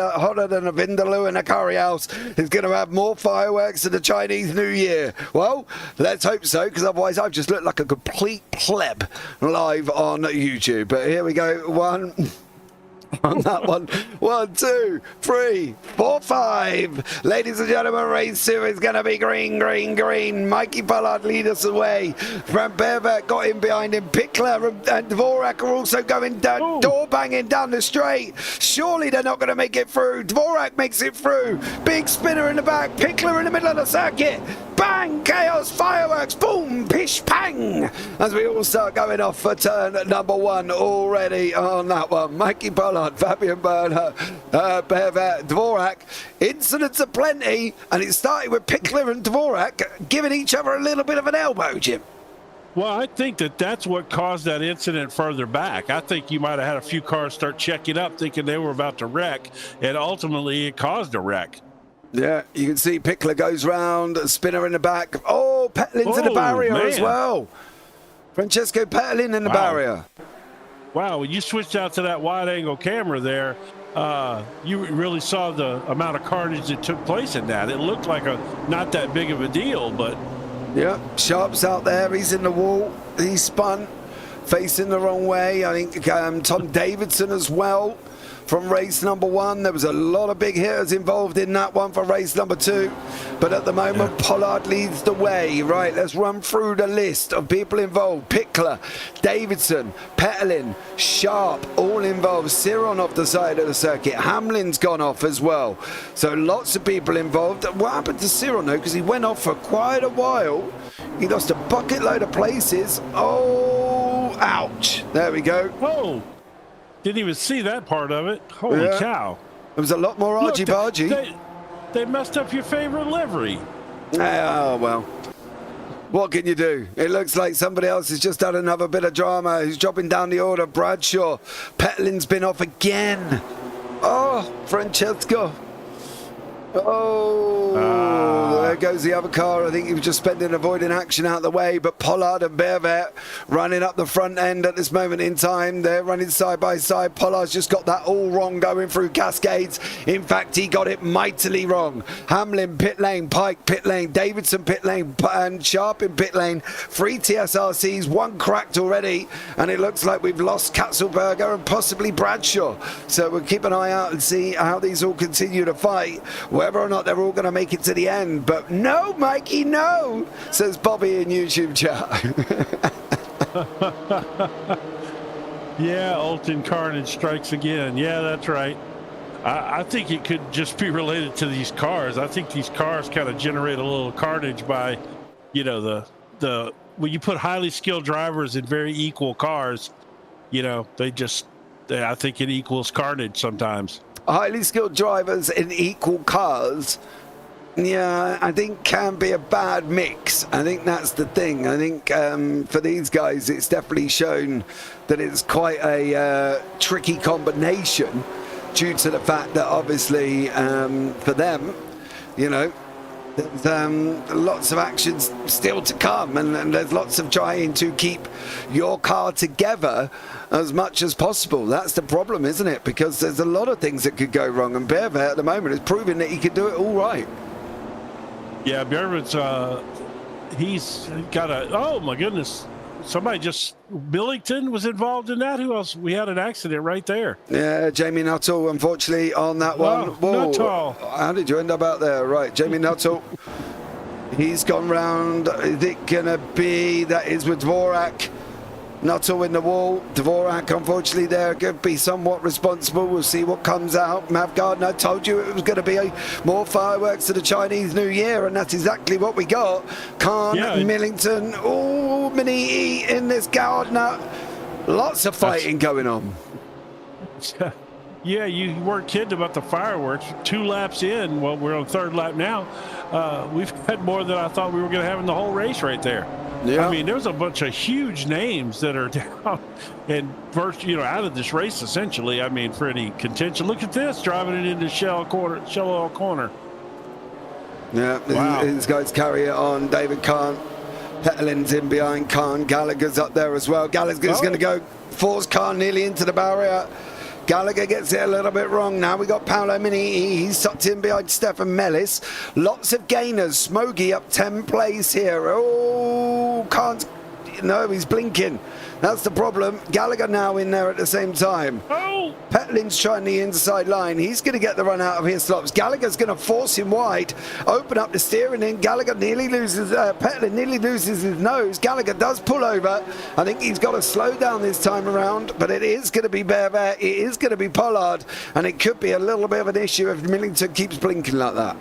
Speaker 1: than a Vindaloo in a curry house. It's going to have more fireworks than the Chinese New Year. Well, let's hope so, because otherwise I've just looked like a complete pleb live on YouTube. But here we go. On that one. 1, 2, 3, 4, 5. Ladies and gentlemen, race 2 is going to be green, green, green. Mikey Pollard lead us away. Frank Bervet got in behind him. Pickler and Dvorak are also going down, door banging down the straight. Surely they're not going to make it through. Dvorak makes it through. Big spinner in the back. Pickler in the middle of the circuit. Bang! Chaos, fireworks, boom, pish, pang! As we all start going off for turn number 1 already on that one. Mikey Pollard, Fabian Bervet, Dvorak. Incidents aplenty, and it started with Pickler and Dvorak giving each other a little bit of an elbow, Jim.
Speaker 2: Well, I think that's what caused that incident further back. I think you might have had a few cars start checking up thinking they were about to wreck, and ultimately it caused a wreck.
Speaker 1: Yeah, you can see Pickler goes round, a spinner in the back. Oh, Pettelin's in the barrier as well. Francesco Pettelin in the barrier.
Speaker 2: Wow, when you switched out to that wide-angle camera there, you really saw the amount of carnage that took place in that. It looked like not that big of a deal, but...
Speaker 1: Yeah, Sharp's out there. He's in the wall. He's spun, facing the wrong way. I think Tom Davidson as well. From race number 1, there was a lot of big hitters involved in that one for race number 2. But at the moment, Pollard leads the way. Right, let's run through the list of people involved. Pickler, Davidson, Pettelin, Sharp, all involved. Ciron off the side of the circuit. Hamlin's gone off as well. So lots of people involved. What happened to Ciron, though? Because he went off for quite a while. He lost a bucket load of places. Oh, ouch. There we go.
Speaker 2: Whoa. Didn't even see that part of it. Holy cow.
Speaker 1: There was a lot more argy-bargy.
Speaker 2: They messed up your favorite livery.
Speaker 1: Oh, well. What can you do? It looks like somebody else has just had another bit of drama. Who's dropping down the order? Bradshaw. Pettelin's been off again. Oh, Francesco. Oh, there goes the other car. I think he was just avoiding action out the way. But Pollard and Bervet running up the front end at this moment in time. They're running side by side. Pollard's just got that all wrong going through Cascades. In fact, he got it mightily wrong. Hamlin pit lane, Pike pit lane, Davidson pit lane, and Sharp in pit lane. 3 TSRCs, 1 cracked already. And it looks like we've lost Katzelberger and possibly Bradshaw. So we'll keep an eye out and see how these all continue to fight. Whether or not they're all going to make it to the end. But no, Mikey, no, says Bobby in YouTube chat.
Speaker 2: Yeah, Oulton carnage strikes again. Yeah, that's right. I think it could just be related to these cars. I think these cars kind of generate a little carnage by, the when you put highly skilled drivers in very equal cars, I think it equals carnage sometimes.
Speaker 1: Highly skilled drivers in equal cars, yeah, I think can be a bad mix. I think that's the thing. I think for these guys, it's definitely shown that it's quite a tricky combination due to the fact that obviously for them, there's lots of actions still to come, and there's lots of trying to keep your car together as much as possible. That's the problem, isn't it? Because there's a lot of things that could go wrong, and Bervet at the moment is proving that he can do it all right.
Speaker 2: Yeah, Bervet's he's got oh my goodness. Millington was involved in that. Who else? We had an accident right there.
Speaker 1: Yeah, Jamie Nuttall, unfortunately, on that one. Whoa,
Speaker 2: Nuttall.
Speaker 1: How did you end up out there? Right, Jamie Nuttall. He's gone round. Is it going to be, that is with Dvorak. Nuttall in the wall. Dvorak, unfortunately, there could be somewhat responsible. We'll see what comes out. Mav Gardner told you it was going to be more fireworks to the Chinese New Year, and that's exactly what we got. Khan, Millington, Mini in this Gardner. Lots of fighting going on.
Speaker 2: Yeah, you weren't kidding about the fireworks. 2 laps in, well, we're on 3rd lap now. We've had more than I thought we were going to have in the whole race right there. Yeah. I mean, there's a bunch of huge names that are down and first, out of this race essentially. I mean, for any contention. Look at this, driving it into Shell Oil Corner.
Speaker 1: Yeah, wow. These guys carry it on. David Kahn, Pettelin's in behind Kahn. Gallagher's up there as well. Gallagher's going to go, force Kahn nearly into the barrier. Gallagher gets it a little bit wrong now. We got Paolo Mini. He's tucked in behind Stefan Mellis. Lots of gainers. Smoggy up 10 place here. Oh, can't. No, he's blinking. That's the problem. Gallagher now in there at the same time.
Speaker 2: Oh!
Speaker 1: Petlin's trying the inside line. He's going to get the run out of his slops. Gallagher's going to force him wide, open up the steering, and Gallagher nearly loses. Petlin nearly loses his nose. Gallagher does pull over. I think he's got to slow down this time around, but it is going to be Bervet. It is going to be Pollard, and it could be a little bit of an issue if Millington keeps blinking like that.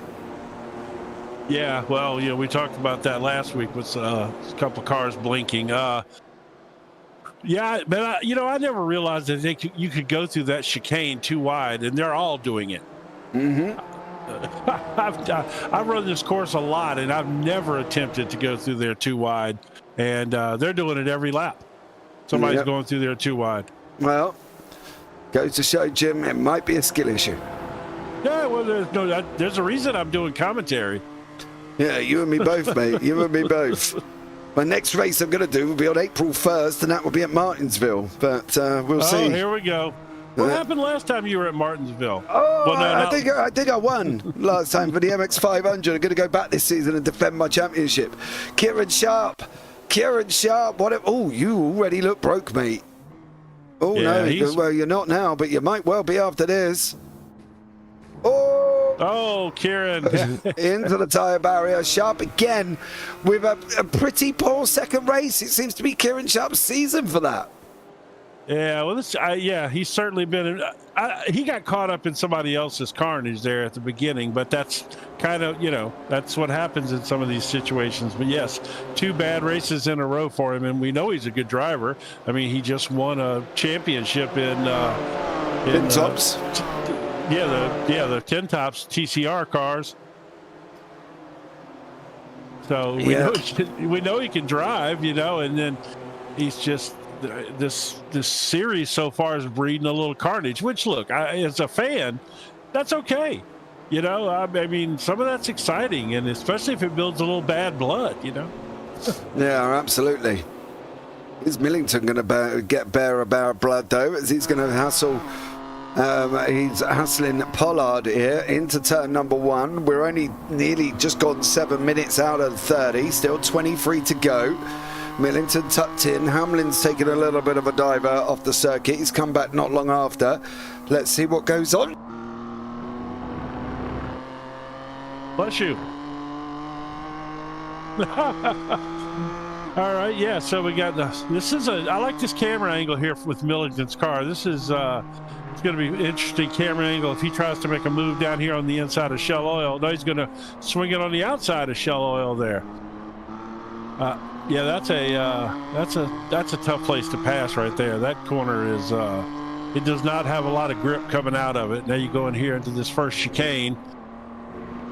Speaker 2: Yeah, well, we talked about that last week with a couple cars blinking. Yeah, but I never realized that you could go through that chicane too wide, and they're all doing it.
Speaker 1: Mm-hmm.
Speaker 2: I've run this course a lot, and I've never attempted to go through there too wide, and they're doing it every lap. Somebody's going through there too wide.
Speaker 1: Well, goes to show, Jim, it might be a skill issue.
Speaker 2: Yeah, well, there's a reason I'm doing commentary.
Speaker 1: Yeah, you and me both, mate. You and me both. My next race I'm going to do will be on April 1st, and that will be at Martinsville. But we'll see.
Speaker 2: Oh, here we go. What happened last time you were at Martinsville?
Speaker 1: Oh, well, no, I think I won last time for the MX500. I'm going to go back this season and defend my championship. Kieran Sharp. Oh, you already look broke, mate. Oh, yeah, no. Well, you're not now, but you might well be after this.
Speaker 2: Oh, Kieran.
Speaker 1: Into the tyre barrier. Sharp again with a pretty poor second race. It seems to be Kieran Sharp's season for that.
Speaker 2: Yeah, well, he's certainly been. He got caught up in somebody else's carnage there at the beginning, but that's kind of, that's what happens in some of these situations. But yes, 2 bad races in a row for him, and we know he's a good driver. I mean, he just won a championship in
Speaker 1: tops.
Speaker 2: The 10 tops TCR cars. So we know he can drive, and then he's just this series so far is breeding a little carnage. Which, look, as a fan, that's okay. I mean, some of that's exciting, and especially if it builds a little bad blood.
Speaker 1: Yeah, absolutely. Is Millington going to get bare blood though, as he's going to hassle? He's hassling Pollard here into turn number 1. We're only nearly just gone 7 minutes out of 30, still 23 to go. Millington tucked in. Hamlin's taken a little bit of a diver off the circuit. He's come back not long after. Let's see what goes on.
Speaker 2: Bless you. All right, yeah. So we got this is I like this camera angle here with Millington's car. This is it's going to be an interesting camera angle if he tries to make a move down here on the inside of Shell Oil. No, he's going to swing it on the outside of Shell Oil there. Yeah, that's a tough place to pass right there. That corner is it does not have a lot of grip coming out of it. Now you go in here into this first chicane.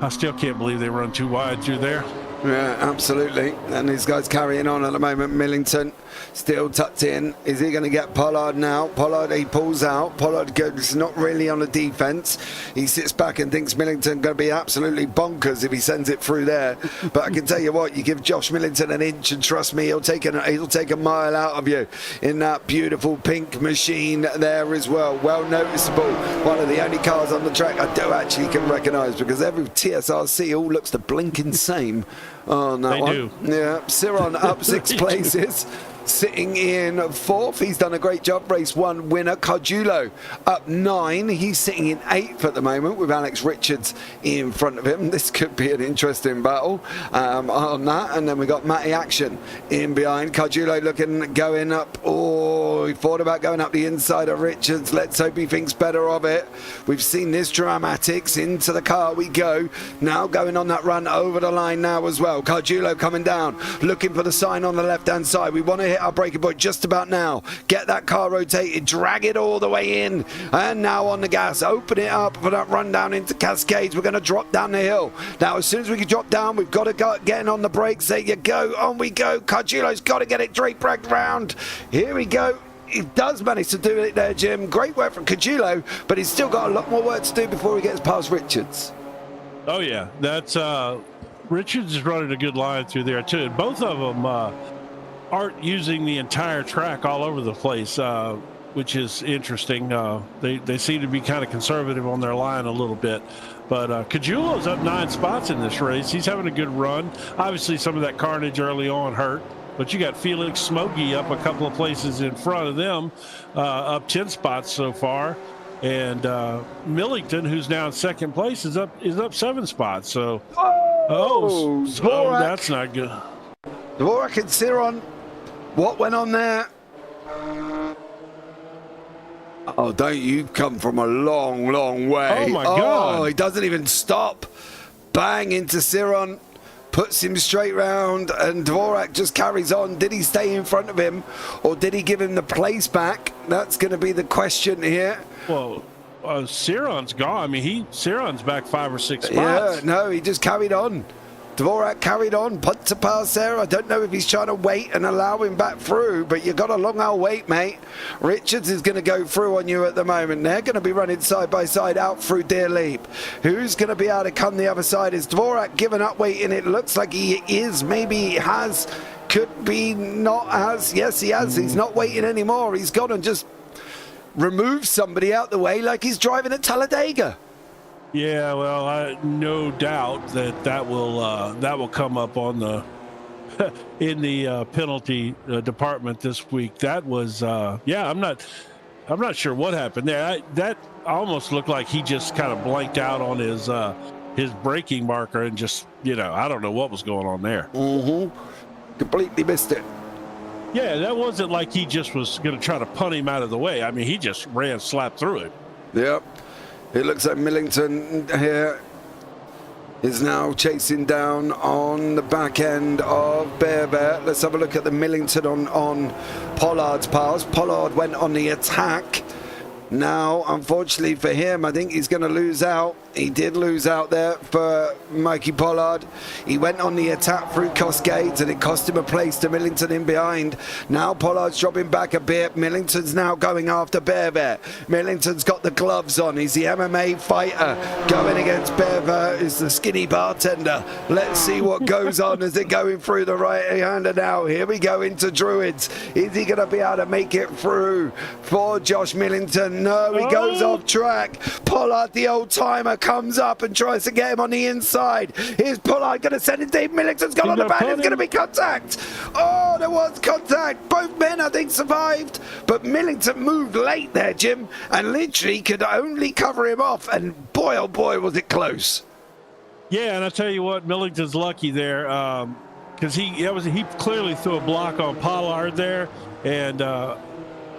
Speaker 2: I still can't believe they run too wide through there.
Speaker 1: Yeah, absolutely. And these guys carrying on at the moment. Millington still tucked in. Is he going to get Pollard now? Pollard, he pulls out. Pollard goes not really on the defense. He sits back and thinks Millington going to be absolutely bonkers if he sends it through there. But I can tell you what, you give Josh Millington an inch and trust me, he'll take a mile out of you in that beautiful pink machine there as well. Well noticeable. One of the only cars on the track I do actually can recognise, because every TSRC all looks the blinking same. Oh, no.
Speaker 2: They do.
Speaker 1: Yeah, Siron up 6 places. Sitting in 4th. He's done a great job. Race 1 winner. Cardulo up 9. He's sitting in 8th at the moment with Alex Richards in front of him. This could be an interesting battle on that. And then we got Matty Action in behind. Cardulo going up. Oh, he thought about going up the inside of Richards. Let's hope he thinks better of it. We've seen this dramatics. Into the car we go. Now going on that run over the line now as well. Cardulo coming down, looking for the sign on the left-hand side. We want to hit our braking point just about now. Get that car rotated, drag it all the way in, and now on the gas. Open it up for that run down into Cascades. We're going to drop down the hill. Now, as soon as we can drop down, we've got to get on the brakes. There you go. On we go. Cardulo's got to get it dragged round. Here we go. He does manage to do it there, Jim. Great work from Cardulo, but he's still got a lot more work to do before he gets past Richards.
Speaker 2: Oh, yeah. That's Richards is running a good line through there, too. And both of them aren't using the entire track all over the place, which is interesting. They seem to be kind of conservative on their line a little bit. But Cajulo's up 9 spots in this race. He's having a good run. Obviously, some of that carnage early on hurt. But you got Felix Smokey up a couple of places in front of them, up 10 spots so far. And Millington, who's now in 2nd place, is up 7 spots. So, that's not good.
Speaker 1: Dvorak and Siron, what went on there? Oh, don't you come from a long, long way.
Speaker 2: Oh, my God.
Speaker 1: Oh, he doesn't even stop. Bang into Siron. Puts him straight round, and Dvorak just carries on. Did he stay in front of him, or did he give him the place back? That's going to be the question here.
Speaker 2: Well, Siron's gone. I mean, Siron's back 5 or 6 spots.
Speaker 1: Yeah, no, he just carried on. Dvorak carried on, put to pass there. I don't know if he's trying to wait and allow him back through, but you got a long old wait, mate. Richards is going to go through on you at the moment. They're going to be running side by side out through Deer Leap. Who's going to be able to come the other side? Is Dvorak giving up waiting? It looks like he is. Maybe he has. Could be not has. Yes, he has. He's not waiting anymore. He's gone and just removed somebody out the way like he's driving at Talladega.
Speaker 2: Yeah, well, no doubt that will come up on the in the penalty department this week. That was I'm not sure what happened there. That almost looked like he just kind of blanked out on his braking marker and just I don't know what was going on there.
Speaker 1: Completely missed it.
Speaker 2: Yeah, that wasn't like he just was going to try to punt him out of the way. I mean, he just ran slap through it.
Speaker 1: Yep. It looks like Millington here is now chasing down on the back end of Bear. Let's have a look at the Millington on Pollard's pass. Pollard went on the attack. Now, unfortunately for him, I think he's going to lose out. He did lose out there for Mikey Pollard. He went on the attack through Cascades, and it cost him a place to Millington in behind. Now Pollard's dropping back a bit. Millington's now going after Bear. Millington's got the gloves on. He's the MMA fighter going against Bear, who's the skinny bartender. Let's see what goes on as they're going through the right-hander now. Here we go into Druids. Is he going to be able to make it through for Josh Millington? No, he goes off track. Pollard, the old-timer, comes up and tries to get him on the inside. Here's Pollard going to send it deep. Millington's got on the back. There's going to be contact. Oh, there was contact. Both men, I think, survived. But Millington moved late there, Jim, and literally could only cover him off. And boy, oh boy, was it close.
Speaker 2: Yeah, and I tell you what, Millington's lucky there. because he clearly threw a block on Pollard there, and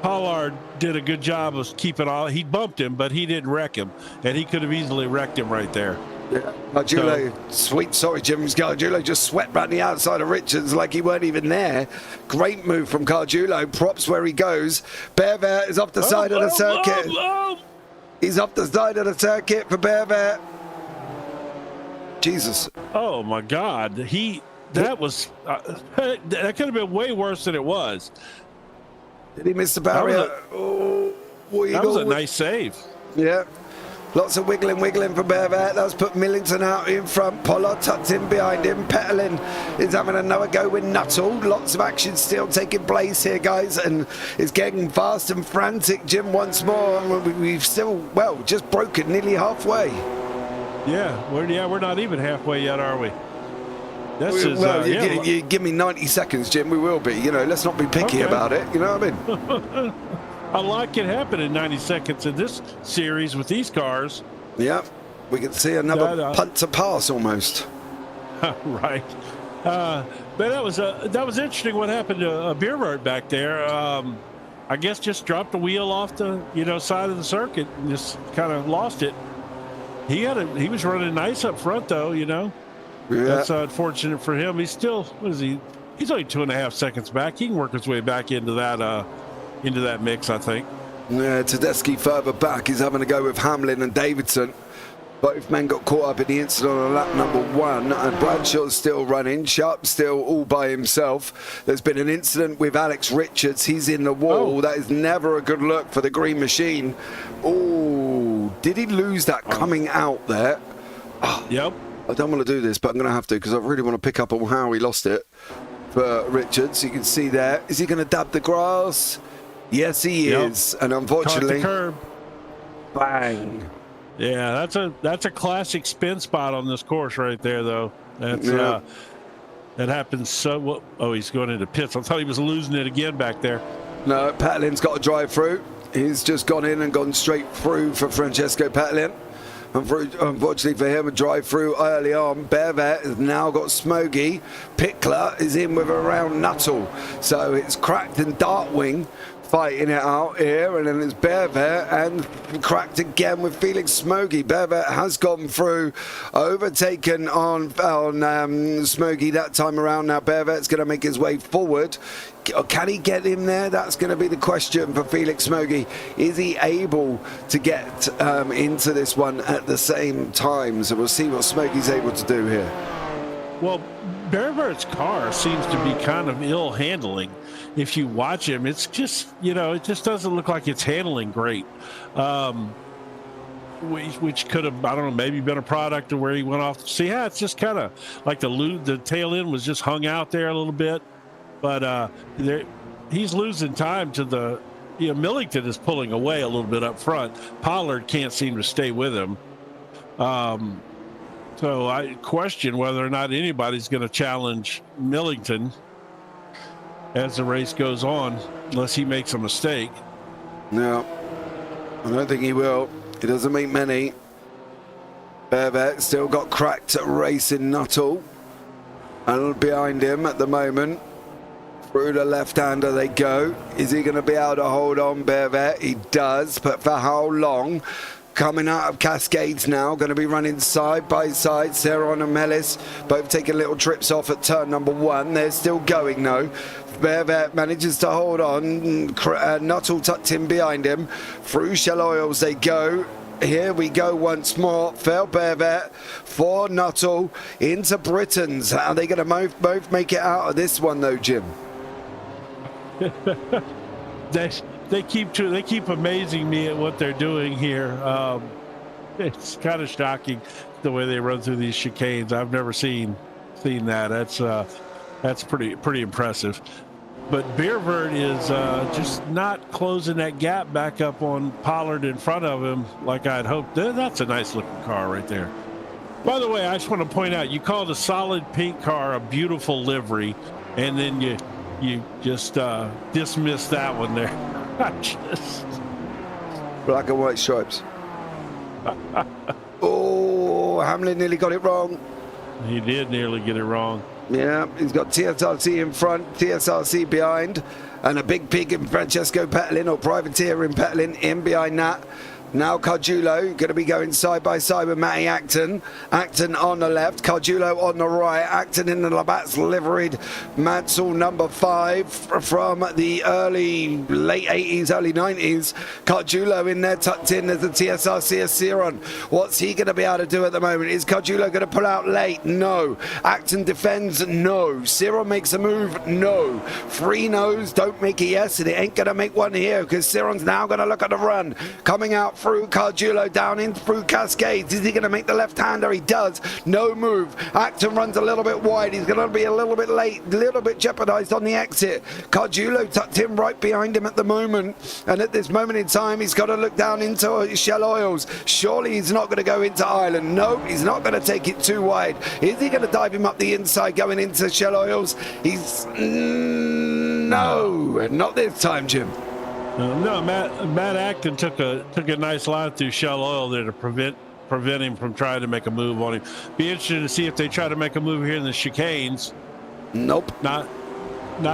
Speaker 2: Pollard did a good job of keeping all. He bumped him, but he didn't wreck him, and he could have easily wrecked him right there.
Speaker 1: Yeah, Gargiulo, sorry, Jim. Gargiulo just swept round the outside of Richards like he weren't even there. Great move from Gargiulo. Props where he goes. Bearvet is off the side of the circuit. He's off the side of the circuit for Bearvet. Jesus.
Speaker 2: Oh my God. That could have been way worse than it was.
Speaker 1: Did he miss the barrier?
Speaker 2: That was a nice save.
Speaker 1: Yeah. Lots of wiggling for Bearvet. That's put Millington out in front. Pollard tucked in behind him. Petalin is having another go with Nuttall. Lots of action still taking place here, guys, and it's getting fast and frantic, Jim, once more. We've still, just broken nearly halfway.
Speaker 2: Yeah, we're not even halfway yet, are we?
Speaker 1: You give me 90 seconds, Jim, we will be. Let's not be picky about it. You know what I mean?
Speaker 2: A lot can happen in 90 seconds in this series with these cars.
Speaker 1: Yeah, we can see another punt to pass almost.
Speaker 2: Right. But that was interesting what happened to Beervert back there. I guess just dropped the wheel off the side of the circuit and just kind of lost it. He was running nice up front though, Yeah. That's unfortunate for him. He's still, he's only 2.5 seconds back. He can work his way back into that mix, I think.
Speaker 1: Yeah, Tedeschi further back. He's having a go with Hamlin and Davidson. Both men got caught up in the incident on lap number 1, and Bradshaw's still running. Sharp still all by himself. There's been an incident with Alex Richards. He's in the wall.
Speaker 2: Oh.
Speaker 1: That is never a good look for the green machine. Oh, did he lose that coming out there? Oh,
Speaker 2: yep.
Speaker 1: I don't want to do this, but I'm going to have to because I really want to pick up on how he lost it for Richards. You can see there. Is he going to dab the grass? Yes, he is, and unfortunately,
Speaker 2: caught the curb.
Speaker 1: Bang.
Speaker 2: Yeah, that's a classic spin spot on this course right there, though. That's that happens so. Oh, he's going into pits. I thought he was losing it again back there.
Speaker 1: No, Patalin's got to drive through. He's just gone in and gone straight through for Francesco Patalin. Unfortunately for him, a drive through early on. Bearvet has now got Smoggy. Pickler is in with around Nuttall. So it's Cracked and Dartwing fighting it out here, and then it's Bearvet and Cracked again with Felix Smoggy. Bearvet has gone through, overtaken on Smoggy that time around. Now Bearvet's going to make his way forward. Can he get him there? That's going to be the question for Felix Smoggy. Is he able to get into this one at the same time? So we'll see what Smoggy's able to do here. Well,
Speaker 2: Bearvert's car seems to be kind of ill handling. If you watch him, it's just, it just doesn't look like it's handling great. Which could have, I don't know, maybe been a product of where he went off. See, it's just kind of like the tail end was just hung out there a little bit. But he's losing time to the, Millington is pulling away a little bit up front. Pollard can't seem to stay with him. So I question whether or not anybody's going to challenge Millington as the race goes on, unless he makes a mistake.
Speaker 1: No, I don't think he will. He doesn't make many. Bearvet still got Cracked at racing Nuttall. And behind him at the moment. Through the left-hander they go. Is he going to be able to hold on, Bearvet? He does, but for how long? Coming out of Cascades now, going to be running side by side. Seron and Mellis both taking little trips off at turn number 1. They're still going though. Bearvet manages to hold on. Nuttall tucked in behind him. Through Shell Oils they go. Here we go once more. Phil Bearvet for Nuttall into Britons. Are they going to both make it out of this one though, Jim?
Speaker 2: They keep amazing me at what they're doing here. It's kind of shocking the way they run through these chicanes. I've never seen that. That's pretty impressive. But Beervert is just not closing that gap back up on Pollard in front of him like I'd hoped. That's a nice looking car right there. By the way, I just want to point out, you called a solid pink car a beautiful livery, and then you just dismissed that one there.
Speaker 1: Black and white stripes. Oh, Hamlin nearly got it wrong.
Speaker 2: He did nearly get it wrong.
Speaker 1: Yeah, he's got TSRC in front, TSRC behind, and a big pig in Francesco Petlin, or Privateer in Petlin, in behind that. Now Cardulo going to be going side by side with Matty Acton. Acton on the left, Cardulo on the right. Acton in the Labatt's liveried Mansell number 5 from the late 80s, early 90s. Cardulo in there tucked in as the TSRC Aceron. What's he going to be able to do at the moment? Is Cardulo going to pull out late? No. Acton defends? No. Aceron makes a move? No. Free nose, don't make a yes, and it ain't going to make one here because Aceron's now going to look at the run. Coming out through Cardulo, down in through Cascades. Is he going to make the left-hander? He does. No move. Acton runs a little bit wide. He's going to be a little bit late, a little bit jeopardized on the exit. Cardulo tucked in right behind him at the moment, and at this moment in time, he's got to look down into Shell Oils. Surely he's not going to go into Ireland. No, he's not going to take it too wide. Is he going to dive him up the inside going into Shell Oils? He's... no, not this time, Jim.
Speaker 2: No, Matt Acton took a nice line through Shell Oil there to prevent him from trying to make a move on him. Be interesting to see if they try to make a move here in the chicanes.
Speaker 1: Nope.
Speaker 2: Not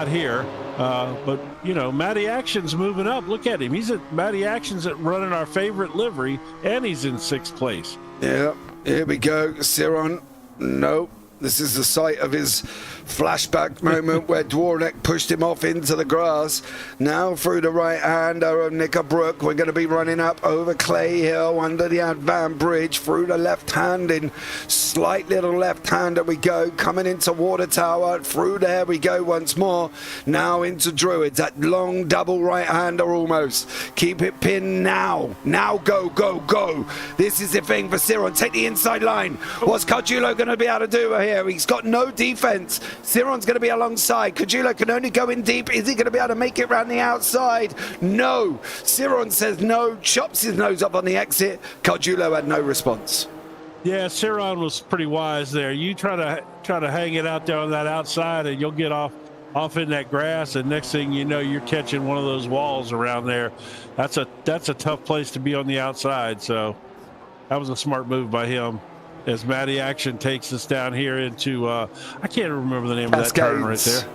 Speaker 2: here. But you know, Matty Action's moving up. Look at him. Matty Action's running our favorite livery, and he's in 6th place.
Speaker 1: Yeah, here we go. Ciron. Nope. This is the site of his flashback moment where Dwornek pushed him off into the grass. Now through the right hander of Knickerbrook, we're going to be running up over Clay Hill under the Advan Bridge through the left hand in slight little left hander we go, coming into Water Tower. Through there we go once more. Now into Druids, that long double right hander almost. Keep it pinned now. Now go, go, go. This is the thing for Ciron. Take the inside line. What's Cardulo going to be able to do here? He's got no defense. Ciron's going to be alongside. Cardulo can only go in deep. Is he going to be able to make it around the outside? No. Ciron says no, chops his nose up on the exit. Cardulo had no response.
Speaker 2: Yeah, Ciron was pretty wise there. You try to hang it out there on that outside, and you'll get off in that grass, and next thing you know, you're catching one of those walls around there. That's a tough place to be on the outside. So that was a smart move by him. As Matty Action takes us down here into, I can't remember the name of that turn right there.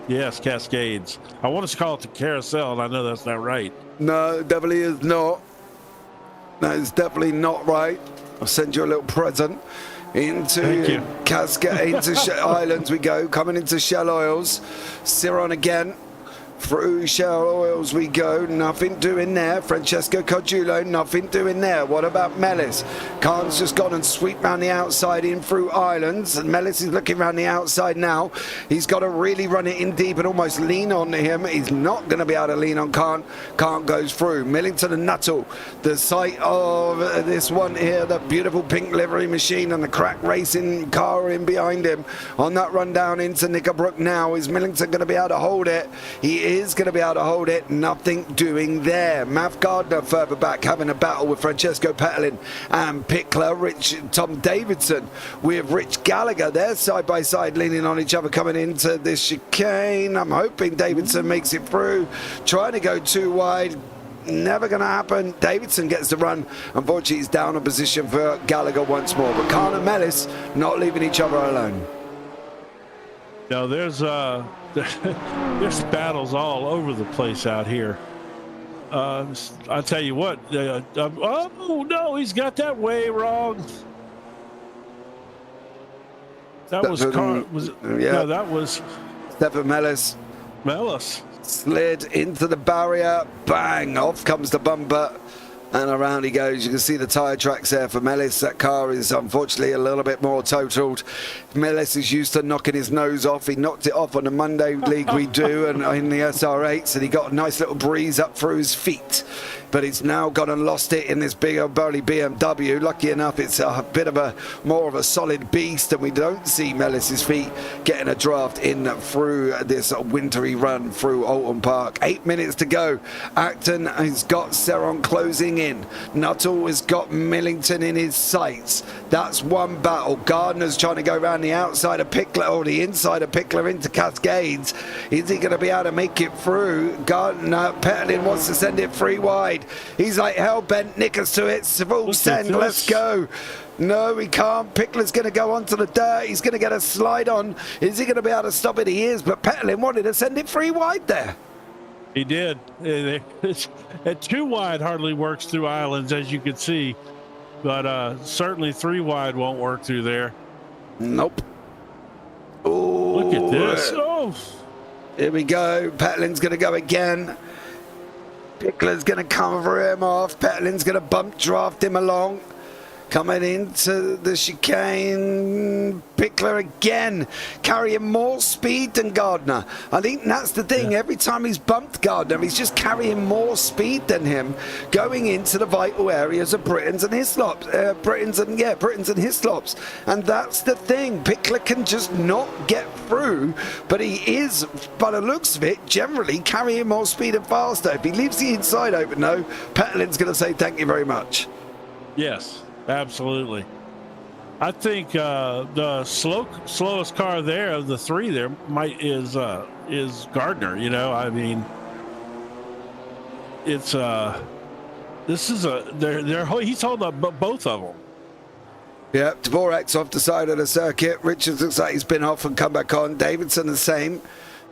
Speaker 2: Yes, Cascades. I want to call it the Carousel, and I know that's not right.
Speaker 1: No, it definitely is not. That is definitely not right. I'll send you a little present. Into Cascade, into Islands we go, coming into Shell Oils. Ciron again. Through Shell Oils we go, nothing doing there. Francesco Cardulo, nothing doing there. What about Mellis? Khan's just gone and sweep round the outside in through Islands, and Mellis is looking round the outside now. He's got to really run it in deep and almost lean on him. He's not going to be able to lean on Khan. Khan goes through. Millington and Nuttall, the site of this one here, the beautiful pink livery machine and the crack racing car in behind him. On that run down into Knickerbrook now, is Millington going to be able to hold it? He is going to be able to hold it. Nothing doing there. Mav Gardner further back having a battle with Francesco Petlin and Pickler. Tom Davidson with Rich Gallagher. They're side by side leaning on each other coming into this chicane. I'm hoping Davidson makes it through. Trying to go too wide. Never going to happen. Davidson gets the run. Unfortunately, he's down a position for Gallagher once more. But Khan and Mellis not leaving each other alone.
Speaker 2: No, there's battles all over the place out here. I'll tell you what. Oh no, he's got that way wrong. That was
Speaker 1: yeah.
Speaker 2: No, that was
Speaker 1: Stefan Mellis.
Speaker 2: Mellis
Speaker 1: Slid into the barrier. Bang! Off comes the bumper. And around he goes. You can see the tyre tracks there for Mellis. That car is unfortunately a little bit more totaled. Mellis is used to knocking his nose off. He knocked it off on the Monday league we do and in the SR8s, and he got a nice little breeze up through his feet. But he's now gone and lost it in this big old burly BMW. Lucky enough, it's a bit of a more of a solid beast, and we don't see Mellis's feet getting a draft in through this wintry run through Oulton Park. 8 minutes to go. Acton has got Ciron closing in. Nuttall has got Millington in his sights. That's one battle. Gardner's trying to go around the outside of Pickler or the inside of Pickler into Cascades. Is he going to be able to make it through? Gardner, Petlin wants to send it free wide. inside. He's like hell-bent, nick us to it, full send, let's go. No, he can't. Pickler's going to go onto the dirt. He's going to get a slide on. Is he going to be able to stop it? He is, but Petlin wanted to send it 3 wide there.
Speaker 2: He did. At 2 wide hardly works through islands, as you can see, but certainly 3 wide won't work through there.
Speaker 1: Nope. Oh,
Speaker 2: look at this. Oh,
Speaker 1: here we go. Petlin's going to go again. Pickler's going to cover him off. Petlin's going to bump draft him along. Coming into the chicane, Pickler again, carrying more speed than Gardner. I think that's the thing. Every time he's bumped Gardner, he's just carrying more speed than him, going into the vital areas of Britons and Hislops. Britons and Hislops. And that's the thing. Pickler can just not get through, but he is, by the looks of it, generally carrying more speed and faster. If he leaves the inside open, though, Petlin's going to say thank you very much.
Speaker 2: Yes. Absolutely. I think the slowest car there of the 3 there is Gardner. You know, I mean, it's he's holding up both of them.
Speaker 1: Yeah, Dvorak's off the side of the circuit. Richards looks like he's been off and come back on. Davidson the same.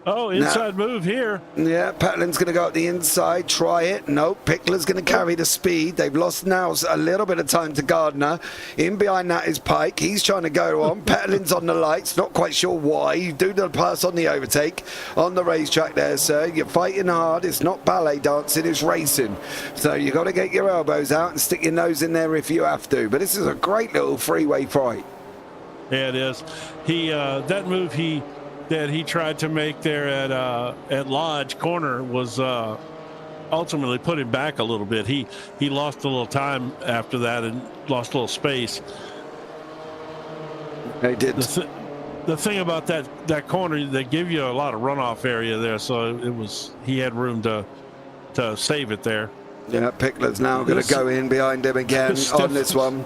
Speaker 2: Oh, inside move here.
Speaker 1: Yeah, Petlin's going to go up the inside, try it. No, Pickler's going to carry the speed. They've lost now a little bit of time to Gardner. In behind that is Pike. He's trying to go on. Petlin's on the lights. Not quite sure why. You do the pass on the overtake on the racetrack there, sir. You're fighting hard. It's not ballet dancing, it's racing. So you got to get your elbows out and stick your nose in there if you have to. But this is a great little freeway fight.
Speaker 2: Yeah, it is. That move that he tried to make there at Lodge Corner was ultimately put him back a little bit. He lost a little time after that and lost a little space.
Speaker 1: He did.
Speaker 2: The thing about that corner, they give you a lot of runoff area there, so he had room to save it there.
Speaker 1: Yeah, Pickler's now going to go in behind him again on this one.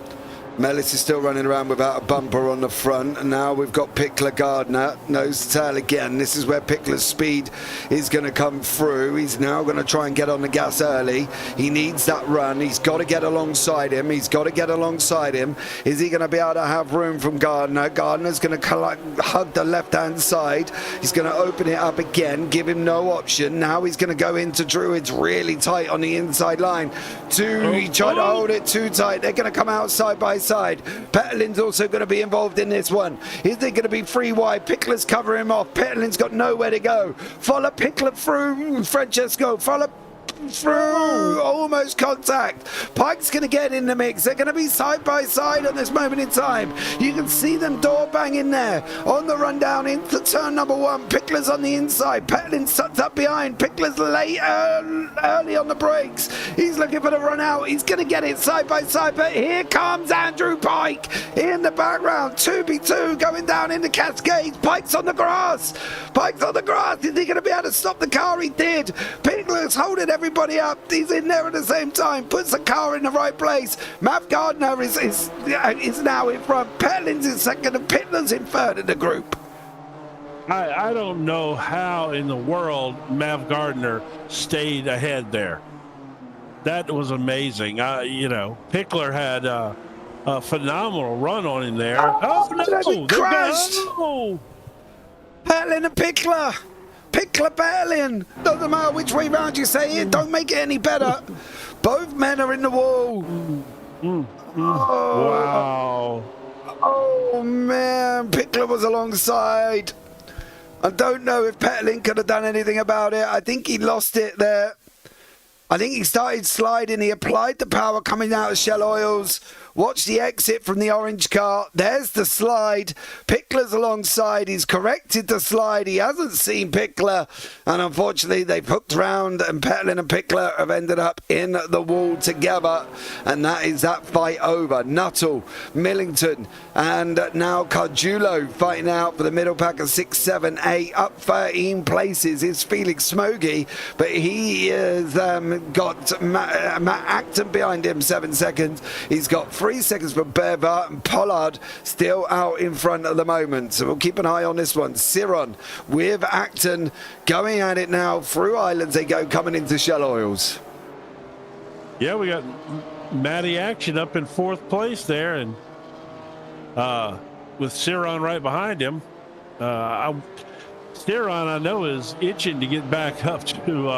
Speaker 1: Mellis is still running around without a bumper on the front, and now we've got Pickler Gardner, nose to tail again. This is where Pickler's speed is going to come through. He's now going to try and get on the gas early. He needs that run. He's got to get alongside him. Is he going to be able to have room from Gardner? Gardner's going to hug the left-hand side. He's going to open it up again, give him no option. Now he's going to go into Druids really tight on the inside line. He tried to hold it too tight. They're going to come out side by side. Petlin's also going to be involved in this one. Is there going to be 3 wide? Pickler's covering him off. Petlin's got nowhere to go. Follow Pickler through. Francesco, follow through. Almost contact. Pike's going to get in the mix. They're going to be side by side at this moment in time. You can see them door banging there on the run down into turn number 1. Pickler's on the inside. Petlin's tucked up behind. Pickler's late early on the brakes. He's looking for the run out. He's going to get it side by side, but here comes Andrew Pike in the background. 2v2 going down in the Cascades. Pike's on the grass. Is he going to be able to stop the car? He did. Pickler's holding everybody up. He's in there at the same time. Puts the car in the right place. Matt Gardner is now in front. Petlin's in second and Pickler's in third in the group.
Speaker 2: I don't know how in the world Mav Gardner stayed ahead there. That was amazing. Pickler had a phenomenal run on him there. Oh no!
Speaker 1: Crashed. Petlin and Pickler. Petlin. Doesn't matter which way round you say it. Don't make it any better. Both men are in the wall.
Speaker 2: Wow.
Speaker 1: Oh man, Pickler was alongside. I don't know if Petlin could have done anything about it. I think he lost it there. I think he started sliding. He applied the power coming out of Shell Oils. Watch the exit from the orange car. There's the slide. Pickler's alongside. He's corrected the slide. He hasn't seen Pickler. And unfortunately, they've hooked round and Petlin and Pickler have ended up in the wall together. And that is that fight over. Nuttall, Millington, and now Cardulo fighting out for the middle pack of 6, 7, 8. Up 13 places is Felix Smogy. But he has got Matt Acton behind him, 7 seconds. He's got 3 seconds for Bever, and Pollard still out in front at the moment. So we'll keep an eye on this one. Ciron with Acton going at it now through islands. They go coming into Shell Oils.
Speaker 2: Yeah, we got Matty Action up in 4th place there, and with Ciron right behind him. Ciron, I know, is itching to get back up to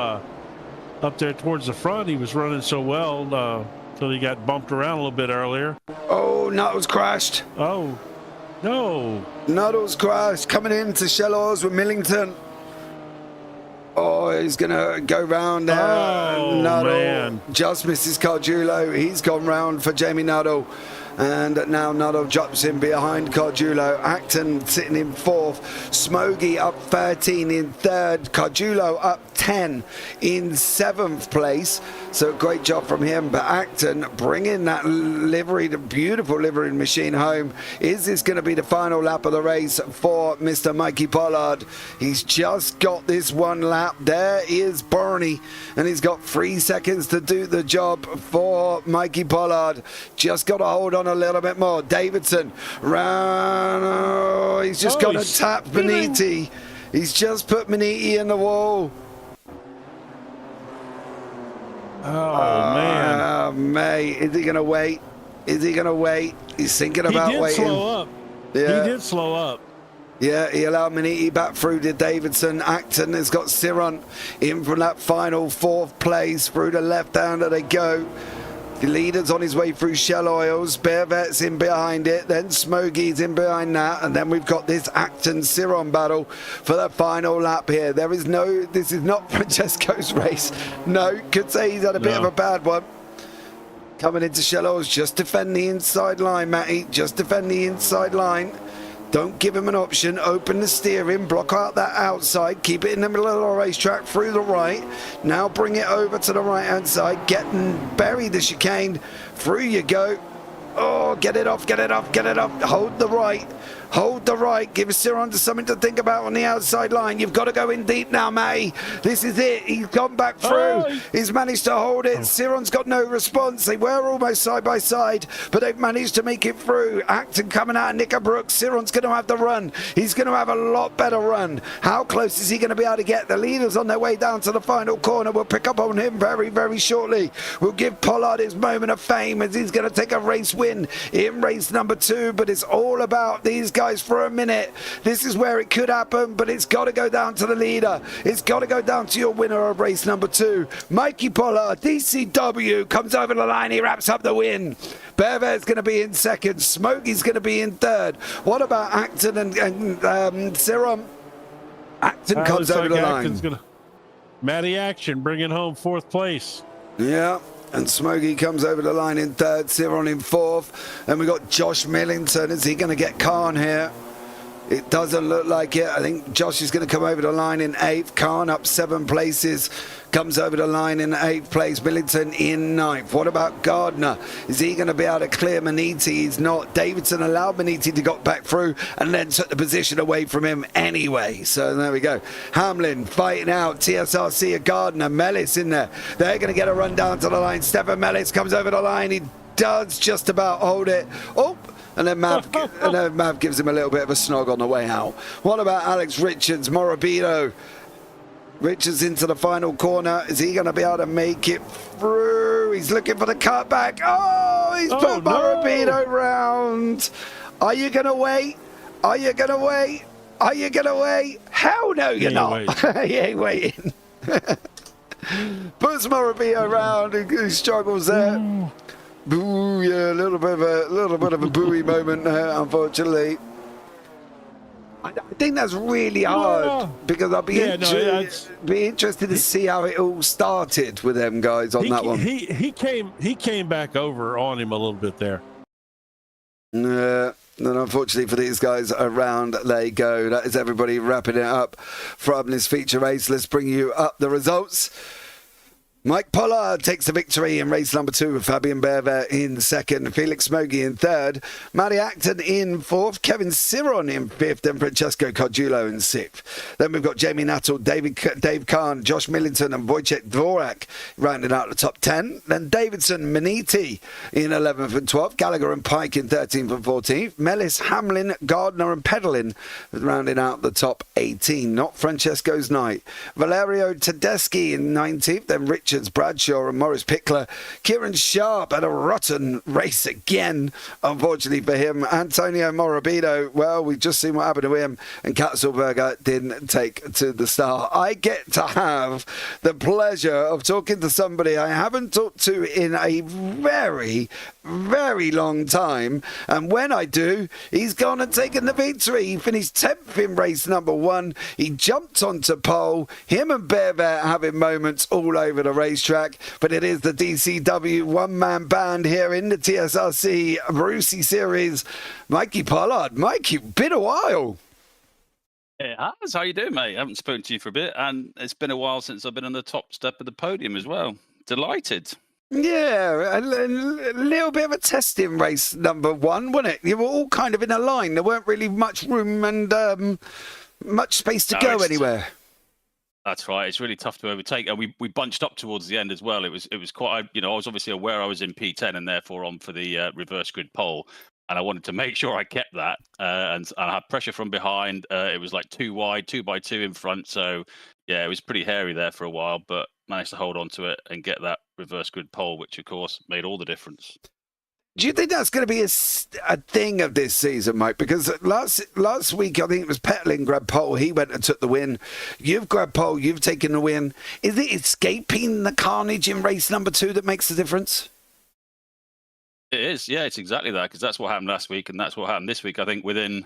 Speaker 2: up there towards the front. He was running so well till he got bumped around a little bit earlier.
Speaker 1: Oh, Nuttall's crashed.
Speaker 2: Oh, no.
Speaker 1: Nuttall's crashed. Coming into Shellows with Millington. Oh, he's going to go round there.
Speaker 2: Oh,
Speaker 1: Nuttall
Speaker 2: man.
Speaker 1: just misses Cardulo. He's gone round for Jamie Nuttall. And now Nuttall drops in behind Cardulo. Acton sitting in 4th. Smoggy up 13 in 3rd. Cardulo up 10 in 7th place. So great job from him. But Acton bringing that livery, the beautiful livery machine home. Is this going to be the final lap of the race for Mr. Mikey Pollard? He's just got this one lap. There is Bernie. And he's got 3 seconds to do the job for Mikey Pollard. Just got to hold on a little bit more. Davidson round. Oh, he's just got to tap Beniti. He's just put Beniti in the wall.
Speaker 2: Oh, man.
Speaker 1: Mate, is he going to wait? Is he going to wait? He's thinking about waiting.
Speaker 2: He did slow up.
Speaker 1: Yeah.
Speaker 2: He did slow up.
Speaker 1: Yeah, he allowed Beniti back through to Davidson. Acton has got Ciron in from that final 4th place. Through the left-hander they go. The leader's on his way through Shell Oils. Bearvet's in behind it. Then Smoggy's in behind that. And then we've got this Acton-Ciron battle for the final lap here. This is not Francesco's race. No, could say he's had a bit of a bad one. Coming into Shell Oils, just defend the inside line, Matty. Just defend the inside line. Don't give him an option. Open the steering, block out that outside, keep it in the middle of the racetrack through the right. Now bring it over to the right-hand side. Bury the chicane. Through you go. Oh, get it off, get it off, get it off. Hold the right. Hold the right. Give Ciron something to think about on the outside line. You've got to go in deep now, Matty. This is it. He's gone back through. He's managed to hold it. Ciron's got no response. They were almost side by side, but they've managed to make it through. Acton coming out of Knickerbrook. Ciron's going to have the run. He's going to have a lot better run. How close is he going to be able to get? The leaders on their way down to the final corner. We'll pick up on him very, very shortly. We'll give Pollard his moment of fame as he's going to take a race win in race number 2, but it's all about these guys for a minute. This is where it could happen, but it's got to go down to the leader. It's got to go down to your winner of race number 2. Mikey Pollard, DCW, comes over the line. He wraps up the win. Bearvet's going to be in 2nd. Smokey's going to be in 3rd. What about Acton and Ciron? Acton comes over the line.
Speaker 2: Matty Action bringing home 4th place.
Speaker 1: Yeah. And Smokey comes over the line in 3rd, Ciron in 4th. And we've got Josh Millington. Is he going to get Khan here? It doesn't look like it. I think Josh is going to come over the line in 8th. Khan up 7 places. Comes over the line in 8th place. Millington in 9th. What about Gardner? Is he going to be able to clear Maniti? He's not. Davidson allowed Maniti to get back through and then took the position away from him anyway. So there we go. Hamlin fighting out. TSRC, Gardner, Mellis in there. They're going to get a run down to the line. Stefan Mellis comes over the line. He does just about hold it. Oh! And then Mav gives him a little bit of a snog on the way out. What about Alex Richards, Morabito? Richards into the final corner. Is he going to be able to make it through? He's looking for the cutback. Oh, he's put Morabito round. Are you going to wait? Are you going to wait? Are you going to wait? Hell no, you're not. He ain't waiting. Puts Morabito round. He struggles there. Boo, yeah, a little bit of a booey moment there, unfortunately. I think that's really hard because I'll be interested to see how it all started with them guys on that one.
Speaker 2: He came back over on him a little bit there.
Speaker 1: And unfortunately for these guys, around they go. That is everybody wrapping it up from this feature race. Let's bring you up the results. Mike Pollard takes the victory in race number 2 with Fabian Bearvet in 2nd, Felix Smoggy in 3rd, Matty Acton in 4th, Kevin Ciron in 5th, and Francesco Cardulo in 6th. Then we've got Jamie Nuttall, Dave Kahn, Josh Millington and Wojciech Dvorak rounding out the top 10. Then Davidson, Maniti in 11th and 12th, Gallagher and Pike in 13th and 14th, Mellis, Hamlin, Gardner and Pedalin rounding out the top 18. Not Francesco's night. Valerio Tedeschi in 19th, then Richard Richards, Bradshaw and Morris Pickler. Kieran Sharp had a rotten race again, unfortunately for him. Antonio Morabito, well, we've just seen what happened to him, and Katzelberger didn't take to the start. I get to have the pleasure of talking to somebody I haven't talked to in a very, very long time, and when I do, he's gone and taken the victory. He finished 10th in race number 1. He jumped onto pole. Him and Bearvet having moments all over the racetrack, but it is the DCW one-man band here in the TSRC Abruzzi series. Mikey Pollard. Mikey, been a while.
Speaker 3: It has. How you doing, mate? I haven't spoken to you for a bit, and it's been a while since I've been on the top step of the podium as well. Delighted.
Speaker 1: Yeah, a little bit of a testing race, number 1, wasn't it? You were all kind of in a line. There weren't really much room and much space to go anywhere.
Speaker 3: That's right. It's really tough to overtake, and we bunched up towards the end as well. It was quite. I was obviously aware I was in P10 and therefore on for the reverse grid pole, and I wanted to make sure I kept that. And I had pressure from behind. It was like 2 wide, 2 by 2 in front. So yeah, it was pretty hairy there for a while, but managed to hold on to it and get that reverse grid pole, which of course made all the difference.
Speaker 1: Do you think that's going to be a thing of this season, Mike? Because last week, I think it was Petlin grabbed pole. He went and took the win. You've grabbed pole. You've taken the win. Is it escaping the carnage in race number 2 that makes the difference?
Speaker 3: It is. Yeah, it's exactly that, because that's what happened last week, and that's what happened this week. I think within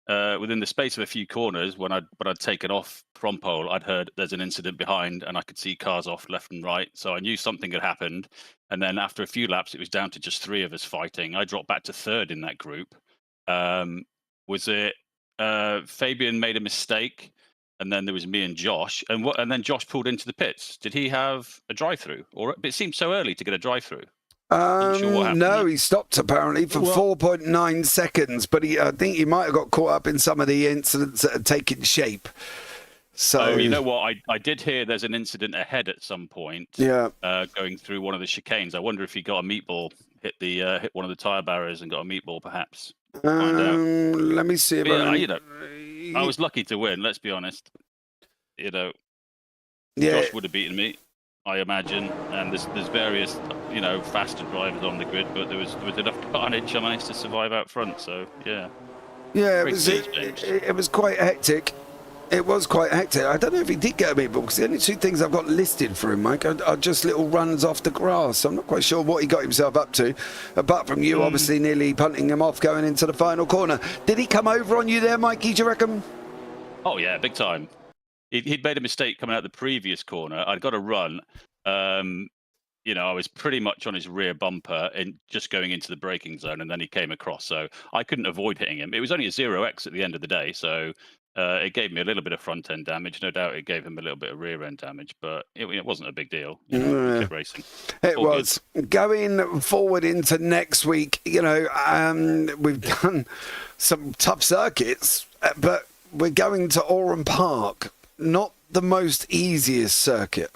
Speaker 3: the space of a few corners, when I'd taken off from pole, I'd heard there's an incident behind, and I could see cars off left and right. So I knew something had happened. And then after a few laps, it was down to just 3 of us fighting. I dropped back to 3rd in that group. Was it Fabian made a mistake, and then there was me and Josh, and then Josh pulled into the pits. Did he have a drive-through, or it seemed so early to get a drive-through?
Speaker 1: No, he stopped apparently for 4.9 seconds, but I think he might have got caught up in some of the incidents that had taken shape. So
Speaker 3: you know what? I did hear there's an incident ahead at some point.
Speaker 1: Yeah,
Speaker 3: going through one of the chicanes. I wonder if he got a meatball, hit one of the tire barriers and got a meatball, perhaps.
Speaker 1: Let me see.
Speaker 3: I was lucky to win. Let's be honest. Josh would have beaten me, I imagine, and there's various faster drivers on the grid, but there was enough carnage. I managed to survive out front, so yeah.
Speaker 1: Yeah, it was quite hectic. It was quite hectic. I don't know if he did get a meatball, because the only 2 things I've got listed for him, Mike, are just little runs off the grass. I'm not quite sure what he got himself up to, apart from you obviously nearly punting him off going into the final corner. Did he come over on you there, Mikey, do you reckon?
Speaker 3: Oh yeah, big time. He'd made a mistake coming out the previous corner. I'd got a run. I was pretty much on his rear bumper and just going into the braking zone, and then he came across. So I couldn't avoid hitting him. It was only a 0x at the end of the day, so it gave me a little bit of front end damage. No doubt it gave him a little bit of rear end damage, but it wasn't a big deal. Kept racing.
Speaker 1: It was good. Going forward into next week. We've done some tough circuits, but we're going to Oulton Park. Not the most easiest circuit.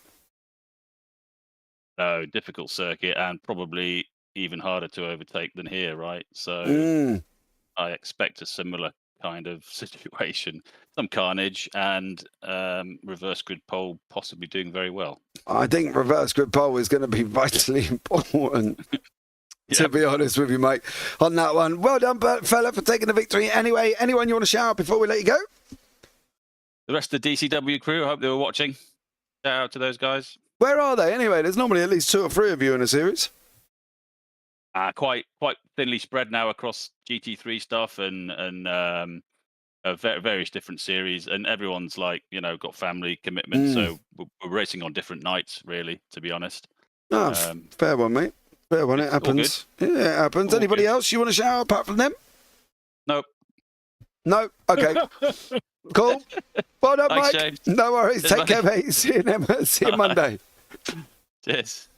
Speaker 3: No, difficult circuit, and probably even harder to overtake than here, right? So I expect a similar kind of situation. Some carnage, and reverse grid pole possibly doing very well. I
Speaker 1: think reverse grid pole is going to be vitally important. To be honest with you, mate, on that one. Well done, fella, for taking the victory. Anyway, anyone you want to shout out before we let you go?
Speaker 3: The rest of the DCW crew, I hope they were watching. Shout out to those guys.
Speaker 1: Where are they anyway? There's normally at least 2 or 3 of you in a series.
Speaker 3: Quite thinly spread now across GT3 stuff and various different series, and everyone's got family commitments, so we're racing on different nights, really, to be honest.
Speaker 1: Fair one, mate. Fair one. It happens. Yeah, it happens. Anybody else you want to shout out apart from them?
Speaker 3: Nope.
Speaker 1: No? Okay. Cool. Well done,
Speaker 3: Thanks,
Speaker 1: Mike.
Speaker 3: James.
Speaker 1: No worries. Take care, mate. See you Monday.
Speaker 3: Cheers.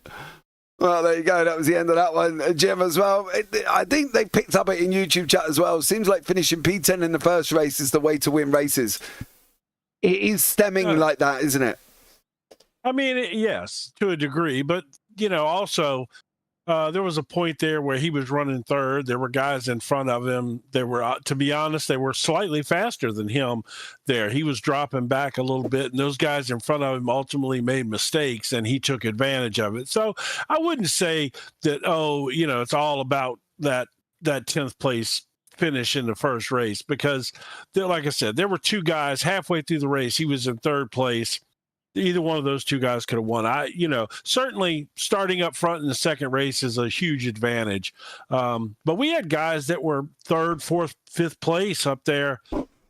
Speaker 1: Well, there you go. That was the end of that one, Jim, as well. I think they picked up it in YouTube chat as well. Seems like finishing P10 in the first race is the way to win races. It is stemming like that, isn't it?
Speaker 2: I mean, yes, to a degree. But, also, there was a point there where he was running third. There were guys in front of him. They were, to be honest, they were slightly faster than him there. He was dropping back a little bit, and those guys in front of him ultimately made mistakes, and he took advantage of it. So I wouldn't say that, it's all about that 10th place finish in the first race, because like I said, there were two guys halfway through the race. He was in third place. Either one of those two guys could have won. Certainly starting up front in the second race is a huge advantage. But we had guys that were third, fourth, fifth place up there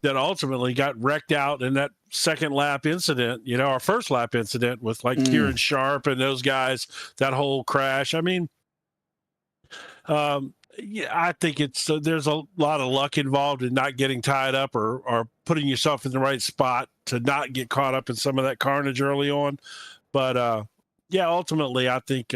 Speaker 2: that ultimately got wrecked out in that second lap incident, our first lap incident with Kieran Sharp and those guys, that whole crash. I mean, I think there's a lot of luck involved in not getting tied up or putting yourself in the right spot to not get caught up in some of that carnage early on. But ultimately, I think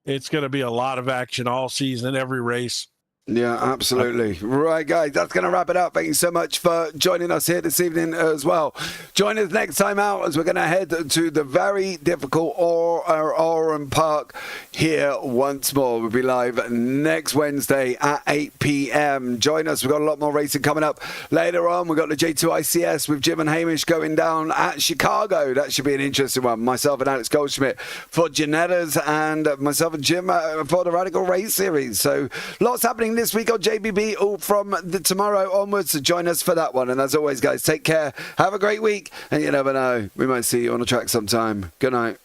Speaker 2: it's going to be a lot of action all season, every race.
Speaker 1: Yeah, absolutely. Right, guys, that's going to wrap it up. Thank you so much for joining us here this evening as well. Join us next time out as we're going to head to the very difficult Oulton Park here once more. We'll be live next Wednesday at 8 p.m. Join us. We've got a lot more racing coming up later on. We've got the J2ICS with Jim and Hamish going down at Chicago. That should be an interesting one. Myself and Alex Goldschmidt for Janettas, and myself and Jim for the Radical Race Series. So lots happening this week on JBB, all from tomorrow onwards. So join us for that one. And as always, guys, take care. Have a great week. And you never know, we might see you on the track sometime. Good night.